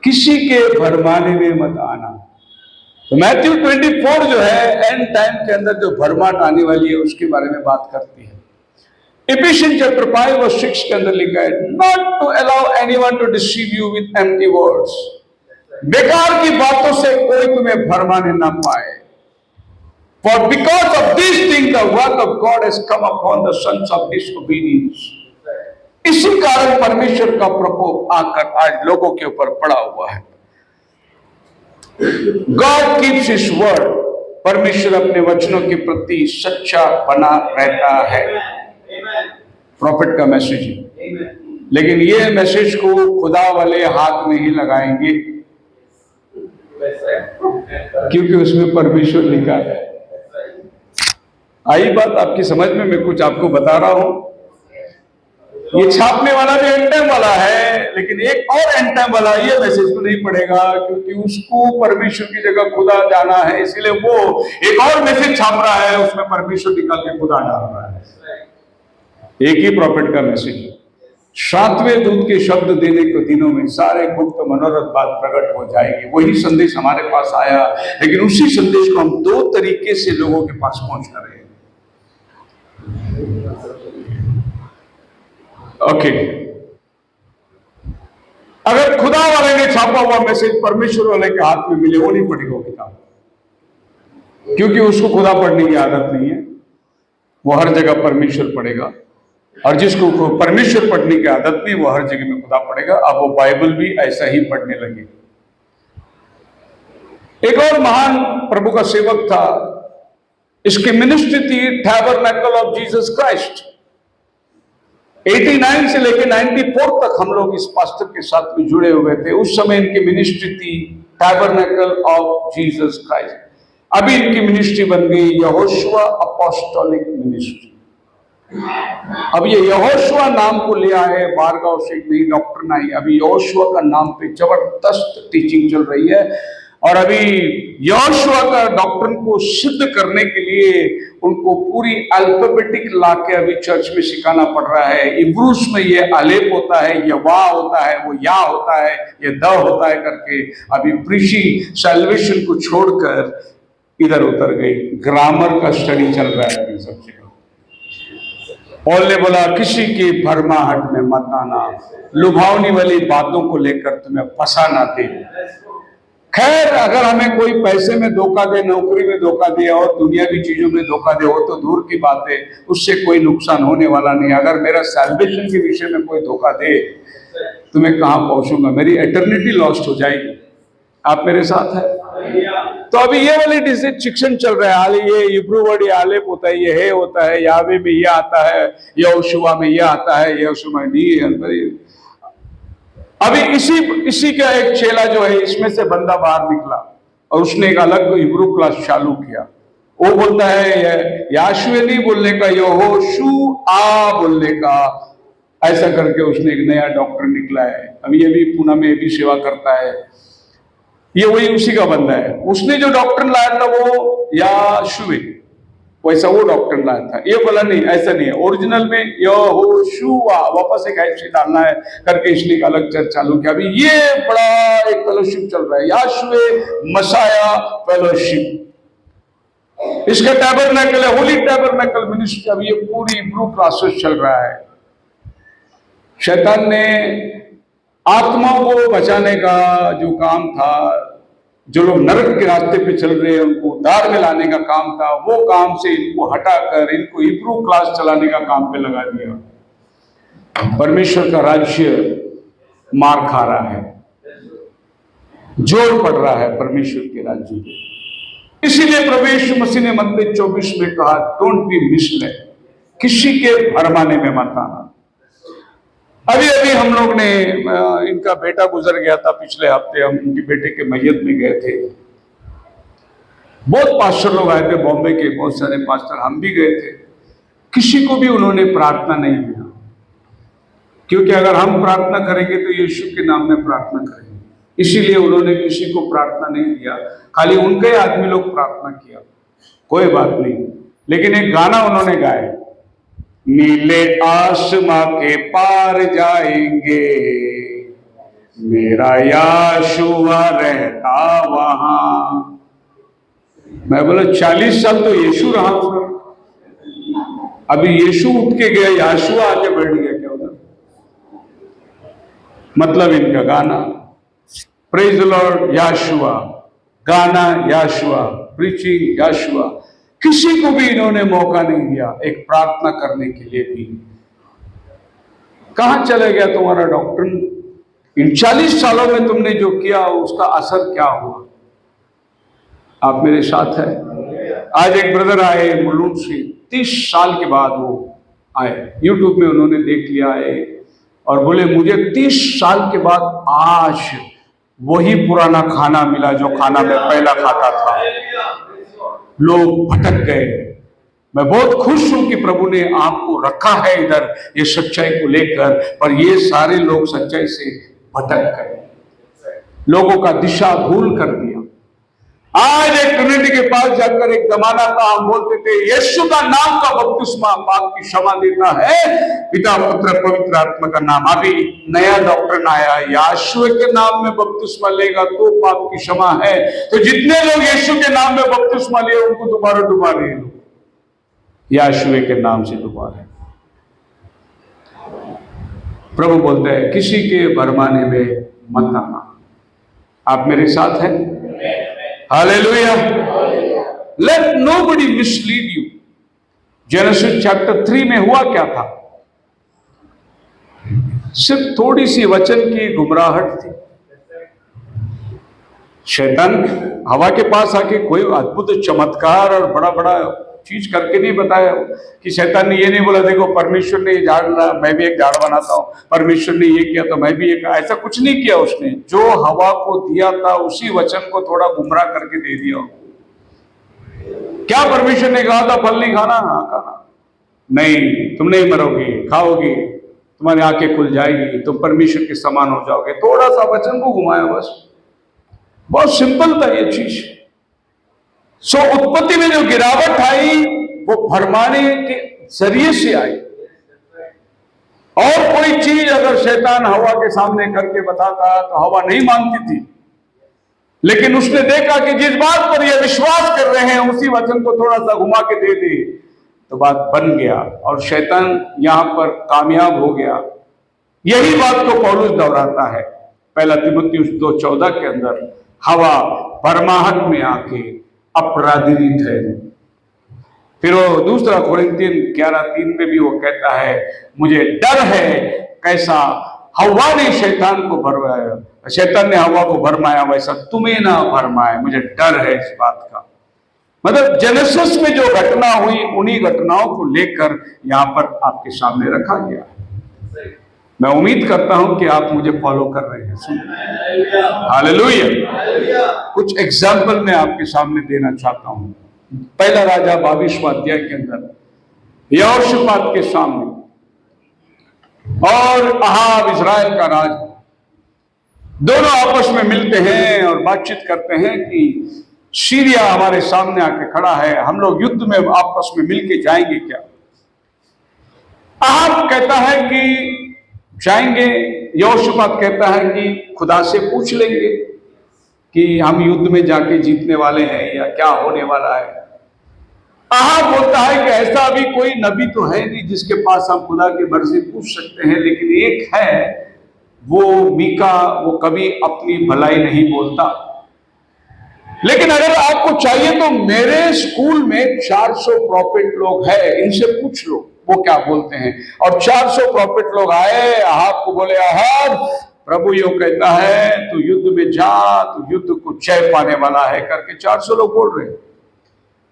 किसी के भरमाने में मत आना। तो मैथ्यू 24 जो है एंड टाइम के अंदर जो भरमाट आने वाली है उसके बारे में बात करती है। इफिशियंस चैप्टर 5:6 के अंदर लिखा है, not to allow anyone to deceive you with empty words, बेकार की बातों से कोई तुम्हें भरमाने ना पाए। For because of this thing the work of God has come upon the sons of disobedience. इसी कारण परमेश्वर का प्रकोप आकर आज लोगों के ऊपर पड़ा हुआ है। गॉड कीप्स हिज वर्ड, परमेश्वर अपने वचनों के प्रति सच्चा बना रहता है। प्रॉफिट का मैसेज है, लेकिन ये मैसेज को खुदा वाले हाथ में ही लगाएंगे, क्योंकि उसमें परमेश्वर लिखा है। आई बात आपकी समझ में? मैं कुछ आपको बता रहा हूं। ये छापने वाला भी एंड टाइम वाला है, लेकिन एक और एंड टाइम वाला ये मैसेज को नहीं पढ़ेगा, क्योंकि उसको परमेश्वर की जगह खुदा जाना है, इसलिए वो एक और मैसेज छाप रहा है, उसमें परमेश्वर निकाल के खुदा डाल रहा है। एक ही प्रॉफिट का मैसेज है। 7वें दूत के शब्द देने के दिनों में सारे गुप्त मनोरथ बात प्रकट हो जाएगी। वही संदेश हमारे पास आया, लेकिन उसी संदेश को हम 2 तरीके से लोगों के पास पहुंचा रहे हैं। ओके, अगर खुदा वाले ने छापा हुआ मैसेज परमेश्वर वाले के हाथ में मिले, वो नहीं पढ़ेगा किताब, क्योंकि उसको खुदा पढ़ने की आदत नहीं है। वो हर जगह परमेश्वर पढ़ेगा, और जिसको परमेश्वर पढ़ने की आदत नहीं, वो हर जगह में खुदा पढ़ेगा। अब वो बाइबल भी ऐसा ही पढ़ने लगे। एक और महान प्रभु का सेवक था, इसकी मिनिस्ट्री थी टैबरनेकल ऑफ जीसस क्राइस्ट। 89 से लेकर 94 तक हम लोग इस पास्टर के साथ में जुड़े हुए थे। उस समय इनकी मिनिस्ट्री थी टैबरनेकल ऑफ जीसस क्राइस्ट। अभी इनकी मिनिस्ट्री बन गई यहोशुआ अपोस्टोलिक मिनिस्ट्री। अब ये यहोशुआ नाम को लिया है, बारगांव से एक नई डॉक्ट्रिन आई। अभी यहोशुआ का नाम पे जबरदस्त टीचिंग चल रही है, और अभी यहोशुआ का डॉक्ट्रिन को सिद्ध करने के लिए उनको पूरी अल्फाबेटिक ला के अभी चर्च में सिखाना पड़ रहा है। इब्रूस में ये अलेप होता है, ये वाह होता है, वो या होता है, ये द होता है करके अभी प्रीची सैल्वेशन को छोड़कर इधर उतर गई। ग्रामर का स्टडी चल रहा है अभी सब जगह। पौल ने बोला किसी की भरमाहट में मत आना, लुभावनी वाली बातों को लेकर तुम्हें फंसा ना दे। खैर, अगर हमें कोई पैसे में धोखा दे, नौकरी में धोखा दे और दुनियावी चीजों में धोखा दे, वो तो दूर की बात है, उससे कोई नुकसान होने वाला नहीं। अगर मेरा सैल्वेशन के विषय में कोई धोखा दे तो मैं कहां पहुंचूंगा? मेरी एटर्निटी लॉस्ट हो जाएगी। आप मेरे साथ है? तो अभी ये वाली डिस्ट्रिक्शन चल रहा है। हाल ये इब्रू वर्ड ये आलेप होता है, ये है होता है, यावे में ये आता है, यहोशुआ में ये आता है, यहोशुआ में नहीं है। अभी इसी का एक चेला जो है, इसमें से बंदा बाहर निकला और उसने एक अलग हिब्रू क्लास चालू किया। वो बोलता है याशुए नहीं बोलने का, यहोशुआ बोलने का, ऐसा करके उसने एक नया डॉक्टर निकला है। अभी ये भी पुणे में भी सेवा करता है। ये वही उसी का बंदा है। उसने जो डॉक्टर लाया था वो याशुए, वैसा वो डॉक्टर लाया था। ये बोला नहीं, ऐसा नहीं है, ओरिजिनल में यहोशुआ, वापस एक ऐसे डालना है करके इसने एक अलग चर्च चालू किया। अभी ये बड़ा एक फेलोशिप चल रहा है, याशुए मसाया फेलोशिप। इसका टैबरनेकल है, होली टैबरनेकल मिनिस्ट्री। अभी ये पूरी हिब्रू क्लासेस चल रहा है। शैतान ने आत्माओं को बचाने का जो काम था, जो लोग नरक के रास्ते पे चल रहे हैं उनको उद्धार में लाने का काम था, वो काम से इनको हटाकर इनको हिब्रू क्लास चलाने का काम पे लगा दिया। परमेश्वर का राज्य मार खा रहा है, जोर पड़ रहा है परमेश्वर के राज्य में। इसीलिए प्रभु यीशु मसीह ने मत्ती 24 में कहा, डोंट बी मिसलेड, किसी के भरमाने में मत आना। अभी अभी हम लोग ने, इनका बेटा गुजर गया था पिछले हफ्ते, हम उनके बेटे के मैयत में गए थे। बहुत पास्टर लोग आए थे बॉम्बे के, बहुत सारे पास्टर, हम भी गए थे। किसी को भी उन्होंने प्रार्थना नहीं दिया, क्योंकि अगर हम प्रार्थना करेंगे तो यीशु के नाम में प्रार्थना करेंगे। इसीलिए उन्होंने किसी को प्रार्थना नहीं दिया, खाली उनके आदमी लोग प्रार्थना किया। कोई बात नहीं, लेकिन एक गाना उन्होंने गाया, नीले आसमां के पार जाएंगे, मेरा याशुआ रहता वहां। मैं बोला 40 साल तो यीशु रहा हूं, अभी यीशु उठ के गया, याशुआ आके बैठ गया क्या उधर? मतलब इनका गाना, प्रेज द लॉर्ड याशुआ, गाना याशुआ, प्रीचिंग याशुआ, किसी को भी इन्होंने मौका नहीं दिया एक प्रार्थना करने के लिए भी। कहां चले गया तुम्हारा डॉक्टर? इन 40 सालों में तुमने जो किया उसका असर क्या हुआ? आप मेरे साथ है? आज एक ब्रदर आए मुलुंड से, 30 साल के बाद वो आए, यूट्यूब में उन्होंने देख लिया है और बोले मुझे 30 साल के बाद आज वही पुराना खाना मिला जो खाना मैं पहला खाता था। लोग भटक गए। मैं बहुत खुश हूं कि प्रभु ने आपको रखा है इधर ये सच्चाई को लेकर, पर ये सारे लोग सच्चाई से भटक गए, लोगों का दिशा भूल कर दिया। आज एक ट्रिनिटी के पास जाकर एक जमाना था, हम बोलते थे यीशु का नाम का बपतिस्मा पाप की क्षमा देता है, पिता पुत्र पवित्र आत्मा का नाम। अभी नया डॉक्टर आया, याशुए के नाम में बपतिस्मा लेगा तो पाप की क्षमा है। तो जितने लोग यीशु के नाम में बपतिस्मा लिए उनको दोबारा डुबा रहे हैं, याशुए के नाम से डुबा रहे। प्रभु बोलते हैं किसी के भरमाने में मत आना। आप मेरे साथ हैं? Hallelujah. Let nobody mislead you. Genesis chapter 3 में हुआ क्या था? सिर्फ थोड़ी सी वचन की गुमराहट थी। शैतान हवा के पास आके कोई अद्भुत चमत्कार और बड़ा बड़ा चीज करके नहीं बताया कि शैतान ने ये नहीं बोला देखो परमेश्वर ने ये झाड़ ला, मैं भी एक झाड़ बनाता हूं, परमेश्वर ने ये किया तो मैं भी एक, ऐसा कुछ नहीं किया उसने। जो हवा को दिया था उसी वचन को थोड़ा गुमराह करके दे दिया। क्या परमेश्वर ने कहा था फल नहीं खाना? हाँ खाना, नहीं तुम नहीं मरोगे, खाओगे, तुम्हारी आंखें खुल जाएगी, तुम परमेश्वर के समान हो जाओगे। थोड़ा सा वचन को घुमाया बस, बहुत सिंपल था ये चीज। सो उत्पत्ति में जो गिरावट आई वो भरमाने के जरिए से आई। और कोई चीज अगर शैतान हवा के सामने करके बताता तो हवा नहीं मानती थी, लेकिन उसने देखा कि जिस बात पर ये विश्वास कर रहे हैं उसी वचन को थोड़ा सा घुमा के दे दे तो बात बन गया और शैतान यहां पर कामयाब हो गया। यही बात को पौलुस दोहराता है 1 तीमुथियुस 2:14 के अंदर, हवा भरमाहट में आके अपराधी ठहरी। फिर वो दूसरा कोरिन्थियन 11:3 में भी वो कहता है, मुझे डर है कैसा हवा ने शैतान को भरमाया, शैतान ने हवा को भरमाया वैसा तुम्हें ना भरमाए, मुझे डर है इस बात का। मतलब जेनेसिस में जो घटना हुई उन्हीं घटनाओं को लेकर यहां पर आपके सामने रखा गया है। मैं उम्मीद करता हूं कि आप मुझे फॉलो कर रहे हैं। हालेलुया। कुछ एग्जाम्पल मैं आपके सामने देना चाहता हूं। पहला राजा 22वां अध्याय के अंदर यहोशापात के सामने और अहाब इजराइल का राजा दोनों आपस में मिलते हैं और बातचीत करते हैं कि सीरिया हमारे सामने आके खड़ा है, हम लोग युद्ध में आपस में मिलके जाएंगे क्या? अहाब कहता है कि जाएंगे। यहोशापात कहता है कि खुदा से पूछ लेंगे कि हम युद्ध में जाके जीतने वाले हैं या क्या होने वाला है। अहाब बोलता है कि ऐसा अभी कोई नबी तो है नहीं जिसके पास हम खुदा की मर्जी पूछ सकते हैं, लेकिन एक है वो मीका, वो कभी अपनी भलाई नहीं बोलता। लेकिन अगर आपको चाहिए तो मेरे स्कूल में 400 प्रॉफिट लोग हैं, इनसे पूछ लो वो क्या बोलते हैं। और 400 प्रॉफिट लोग आए, अहाब को बोले, अहाब प्रभु यो कहता है तू युद्ध में जा, तू युद्ध को जय पाने वाला है करके 400 लोग बोल रहे हैं।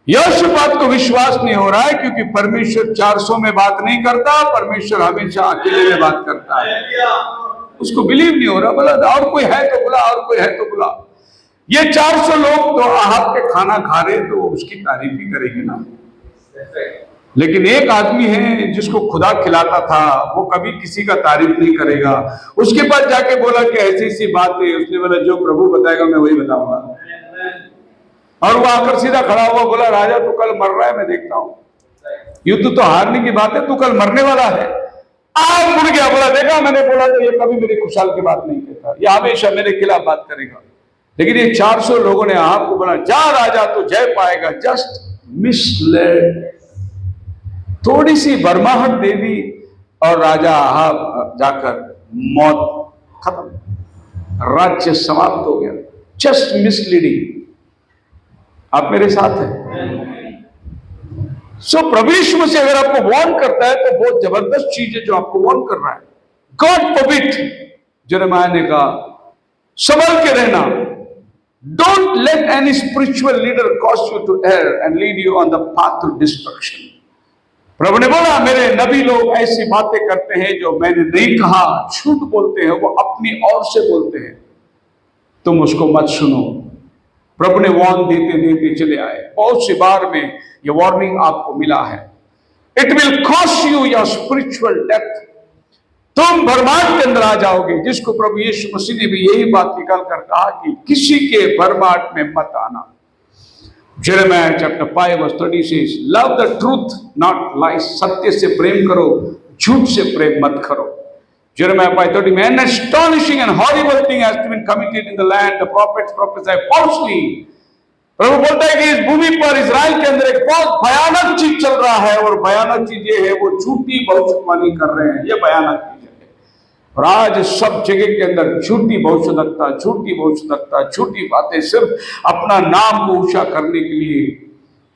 यहोशापात को विश्वास नहीं हो रहा है क्योंकि परमेश्वर 400 में बात नहीं करता, परमेश्वर हमेशा अकेले में बात करता है। उसको बिलीव नहीं हो रहा, बोला और कोई है तो बुला, और कोई है तो बुला। ये 400 लोग तो अहाब के खाना खा रहे तो उसकी तारीफ ही करेंगे ना। लेकिन एक आदमी है जिसको खुदा खिलाता था, वो कभी किसी का तारीफ नहीं करेगा। उसके पास जाके बोला कि ऐसी ऐसी बात है, उसने बोला जो प्रभु बताएगा मैं वही बताऊंगा। और वो आकर सीधा खड़ा हुआ बोला, राजा तू कल मर रहा है, मैं देखता हूं। युद्ध तो हारने की बात है, तू कल मरने वाला है। आप मुड़ गया, बोला देखा मैंने बोला तो ये कभी मेरी खुशहाल की बात नहीं कहता, ये हमेशा मेरे खिलाफ बात करेगा। लेकिन ये 400 लोगों ने आपको बोला जा राजा तो जय पाएगा, जस्ट मिसलेड, थोड़ी सी भरमाहट दे दी और राजा अहाब जाकर मौत खत्म, राज्य समाप्त हो गया। Just misleading. आप मेरे साथ हैं? सो प्रभु यीशु मसीह अगर आपको वार्न करता है तो बहुत जबरदस्त चीज है जो आपको वार्न कर रहा है। गॉड फॉरबिड, यिर्मयाह ने कहा संभल के रहना, don't let any spiritual leader cause you to err and lead you on the path to destruction. प्रभु ने बोला मेरे नबी लोग ऐसी बातें करते हैं जो मैंने नहीं कहा, झूठ बोलते हैं, वो अपनी ओर से बोलते हैं, तुम उसको मत सुनो। प्रभु ने वार्न देते देते चले आए। बहुत सी बार में ये वार्निंग आपको मिला है, it will cost you your spiritual depth, तुम भरमाट के अंदर आ जाओगे। जिसको प्रभु यीशु मसीह ने भी यही बात निकाल कर कहा कि किसी के भरमाट में मत आना। यिर्मयाह chapter 5:30 says, love the truth not lies, सत्य से प्रेम करो, झूठ से प्रेम मत करो। Jeremiah 5:30 में an astonishing and horrible thing has been committed in the land, the prophets prophesy falsely। प्रभु बोलता है कि इस भूमि पर इजराइल के अंदर एक बहुत भयानक चीज चल रहा है, और भयानक चीज ये है वो झूठी भविष्यवाणी कर रहे हैं। ये भयानक चीज है, और आज सब जगह के अंदर झूठी भविष्यवक्ता, झूठी भविष्यवक्ता, झूठी बातें, सिर्फ अपना नाम को ऊंचा करने के लिए,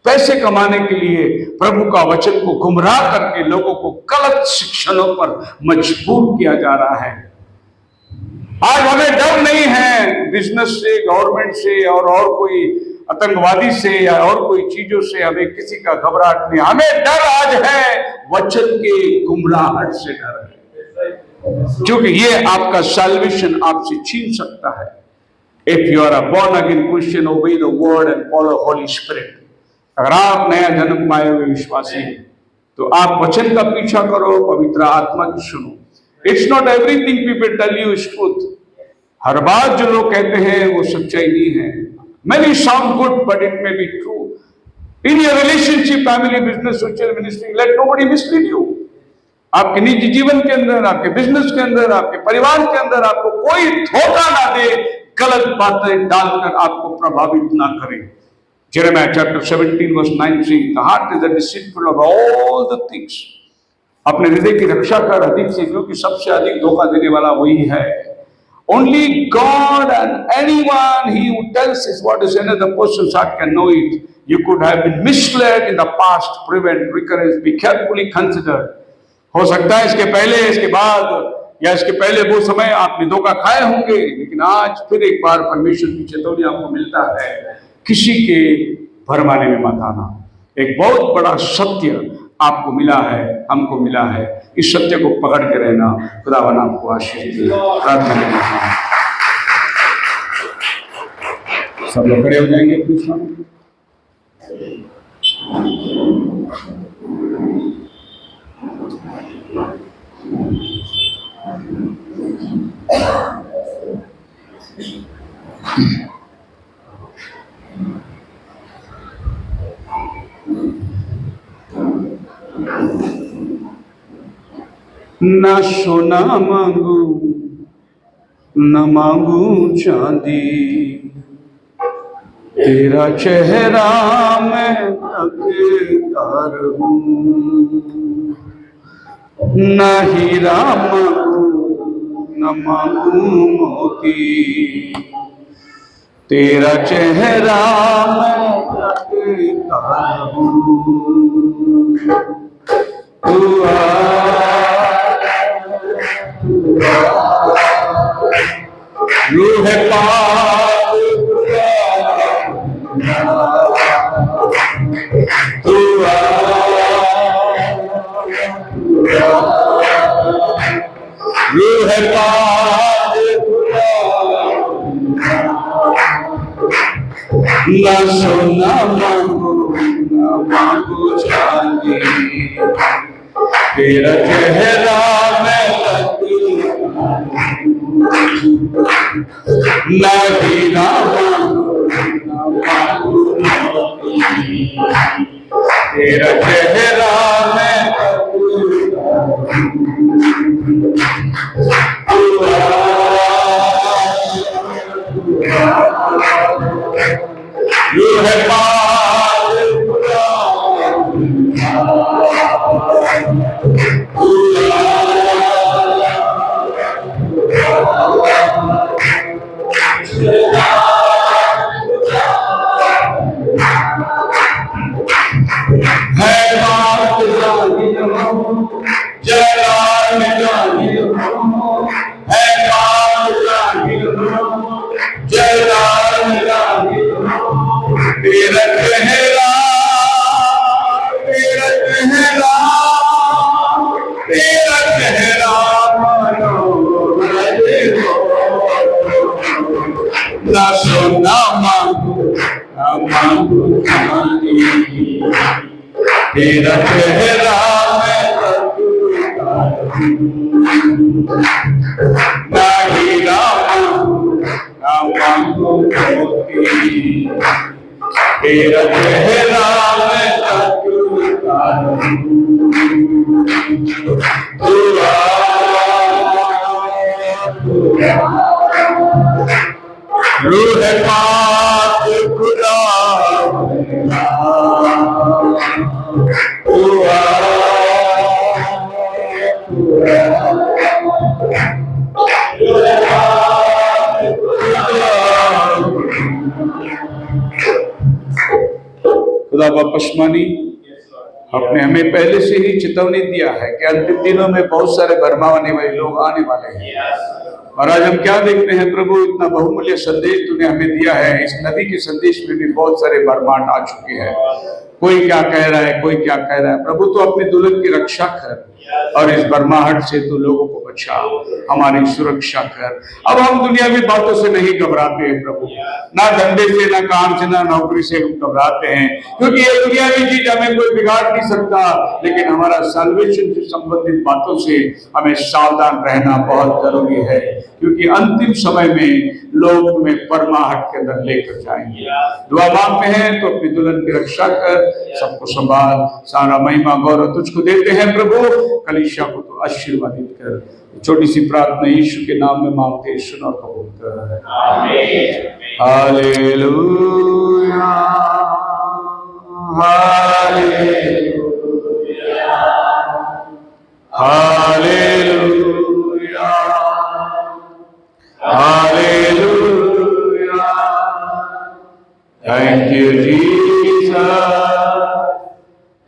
पैसे कमाने के लिए प्रभु का वचन को गुमराह करके लोगों को गलत शिक्षणों पर मजबूर किया जा रहा है। आज हमें डर नहीं है बिजनेस से, गवर्नमेंट से, और कोई आतंकवादी से या और कोई चीजों से हमें किसी का घबराहट नहीं। हमें डर आज है वचन के गुमराहट से डर है, क्योंकि ये आपका सैल्वेशन आपसे छीन सकता है। If you are a born again Christian, obey the word and follow holy spirit. अगर आप नया जन्म पाए हुए विश्वासी हैं तो आप वचन का पीछा करो, पवित्र आत्मा की सुनो। It's not everything people tell you is truth. हर बात जो लोग कहते हैं वो सच्चाई नहीं है। Many sound good, but it may be true. In your relationship, family, business, social ministry, let nobody mislead you. आपके निजी जीवन के अंदर, आपके बिजनेस के अंदर, आपके परिवार के अंदर आपको कोई धोखा ना दे, गलत बातें डालकर आपको प्रभावित ना करे। Jeremiah chapter 17:9 says, the heart is the deceitful of all the things. अपने हृदय की रक्षा कर अधिक से, क्योंकि सबसे अधिक धोखा देने वाला वही है। Only God and anyone he who tells us what is in the person's heart can know it. You could have been misled in the past. Prevent recurrence. Be carefully considered. हो सकता है इसके पहले, इसके बाद या इसके पहले वो समय आपने धोखा खाए होंगे, लेकिन आज फिर एक बार परमेश्वर की चेतावनी आपको मिलता है, किसी के भरमाने में मत आना। एक बहुत बड़ा सत्य आपको मिला है, हमको मिला है, इस सत्य को पकड़ के रहना। खुदावन आपको आशीष दे। प्रार्थना करें। सब लोग खड़े हो जाएंगे प्लीज। ना सोना मांगू न मांगू चांदी, तेरा चेहरा मैं तकदार हूँ। न हीरा मांगू न मांगू मोती, तेरा चेहरा मैं तकदार हूँ। तू रूह पाक तू रूह पाक ना सोना मांगू न मांगू चांदी, तेरा चेहरा मैं ना हीरा तेरा चेहरा मैं रूह पाक ना सोना मांगू न मांगू चांदी, तेरा चेहरा मैं ना हीरा मांगू न मांगू मोती, तेरा चेहरा मैं तकदार हूँ। रूह पाक खुदा खुदा पशमानी आपने हमें पहले से ही चेतावनी दिया है कि अंतिम दिनों में बहुत सारे भरमाने वाले लोग आने वाले हैं। और आज हम क्या देखते हैं प्रभु, इतना बहुमूल्य संदेश तूने हमें दिया है। इस नबी के संदेश में भी बहुत सारे भरमाट आ चुके हैं। कोई क्या कह रहा है, कोई क्या कह रहा है। प्रभु तो अपने दुल्हन की रक्षा कर और इस भरमाहट से तू लोगों को बचा, हमारी सुरक्षा कर। अब हम दुनियावी बातों से नहीं घबराते हैं प्रभु, ना धंधे से, ना काम से, ना नौकरी से हम घबराते हैं, क्योंकि ये दुनियावी चीज हमें कोई बिगाड़ नहीं सकता। लेकिन हमारा सल्वेशन से संबंधित बातों से हमें सावधान रहना बहुत जरूरी है, क्योंकि अंतिम समय में लोग तुम्हें परमाहट के अंदर लेकर जाएंगे। दुआ मांगते हैं तो अपनी दुल्हन की रक्षा कर, सबको संभाल। सारा महिमा गौरव तुझको देते हैं प्रभु। कलीसिया को तो आशीर्वादित कर। छोटी सी प्रार्थना यीशु के नाम में मांगते, सुन और कबूल कर। Hallelujah hallelujah hallelujah.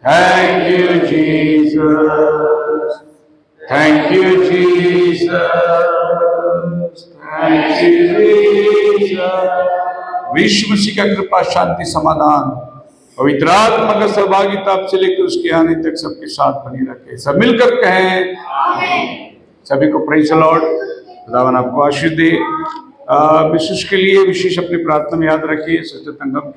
Thank you, Jesus. Thank you, Jesus. Thank you, Jesus. विश्व मसीह का कृपा, शांति, समाधान, पवित्र आत्मा का सहभागिता अब से लेकर उसके आने तक सबके साथ बनी रखे। सब मिलकर कहें आमीन। सभी को प्रेज़ द लॉर्ड। खुदावन आपको आशीष दे। विशेष के लिए विशेष अपनी प्रार्थना में याद रखिए सचेतन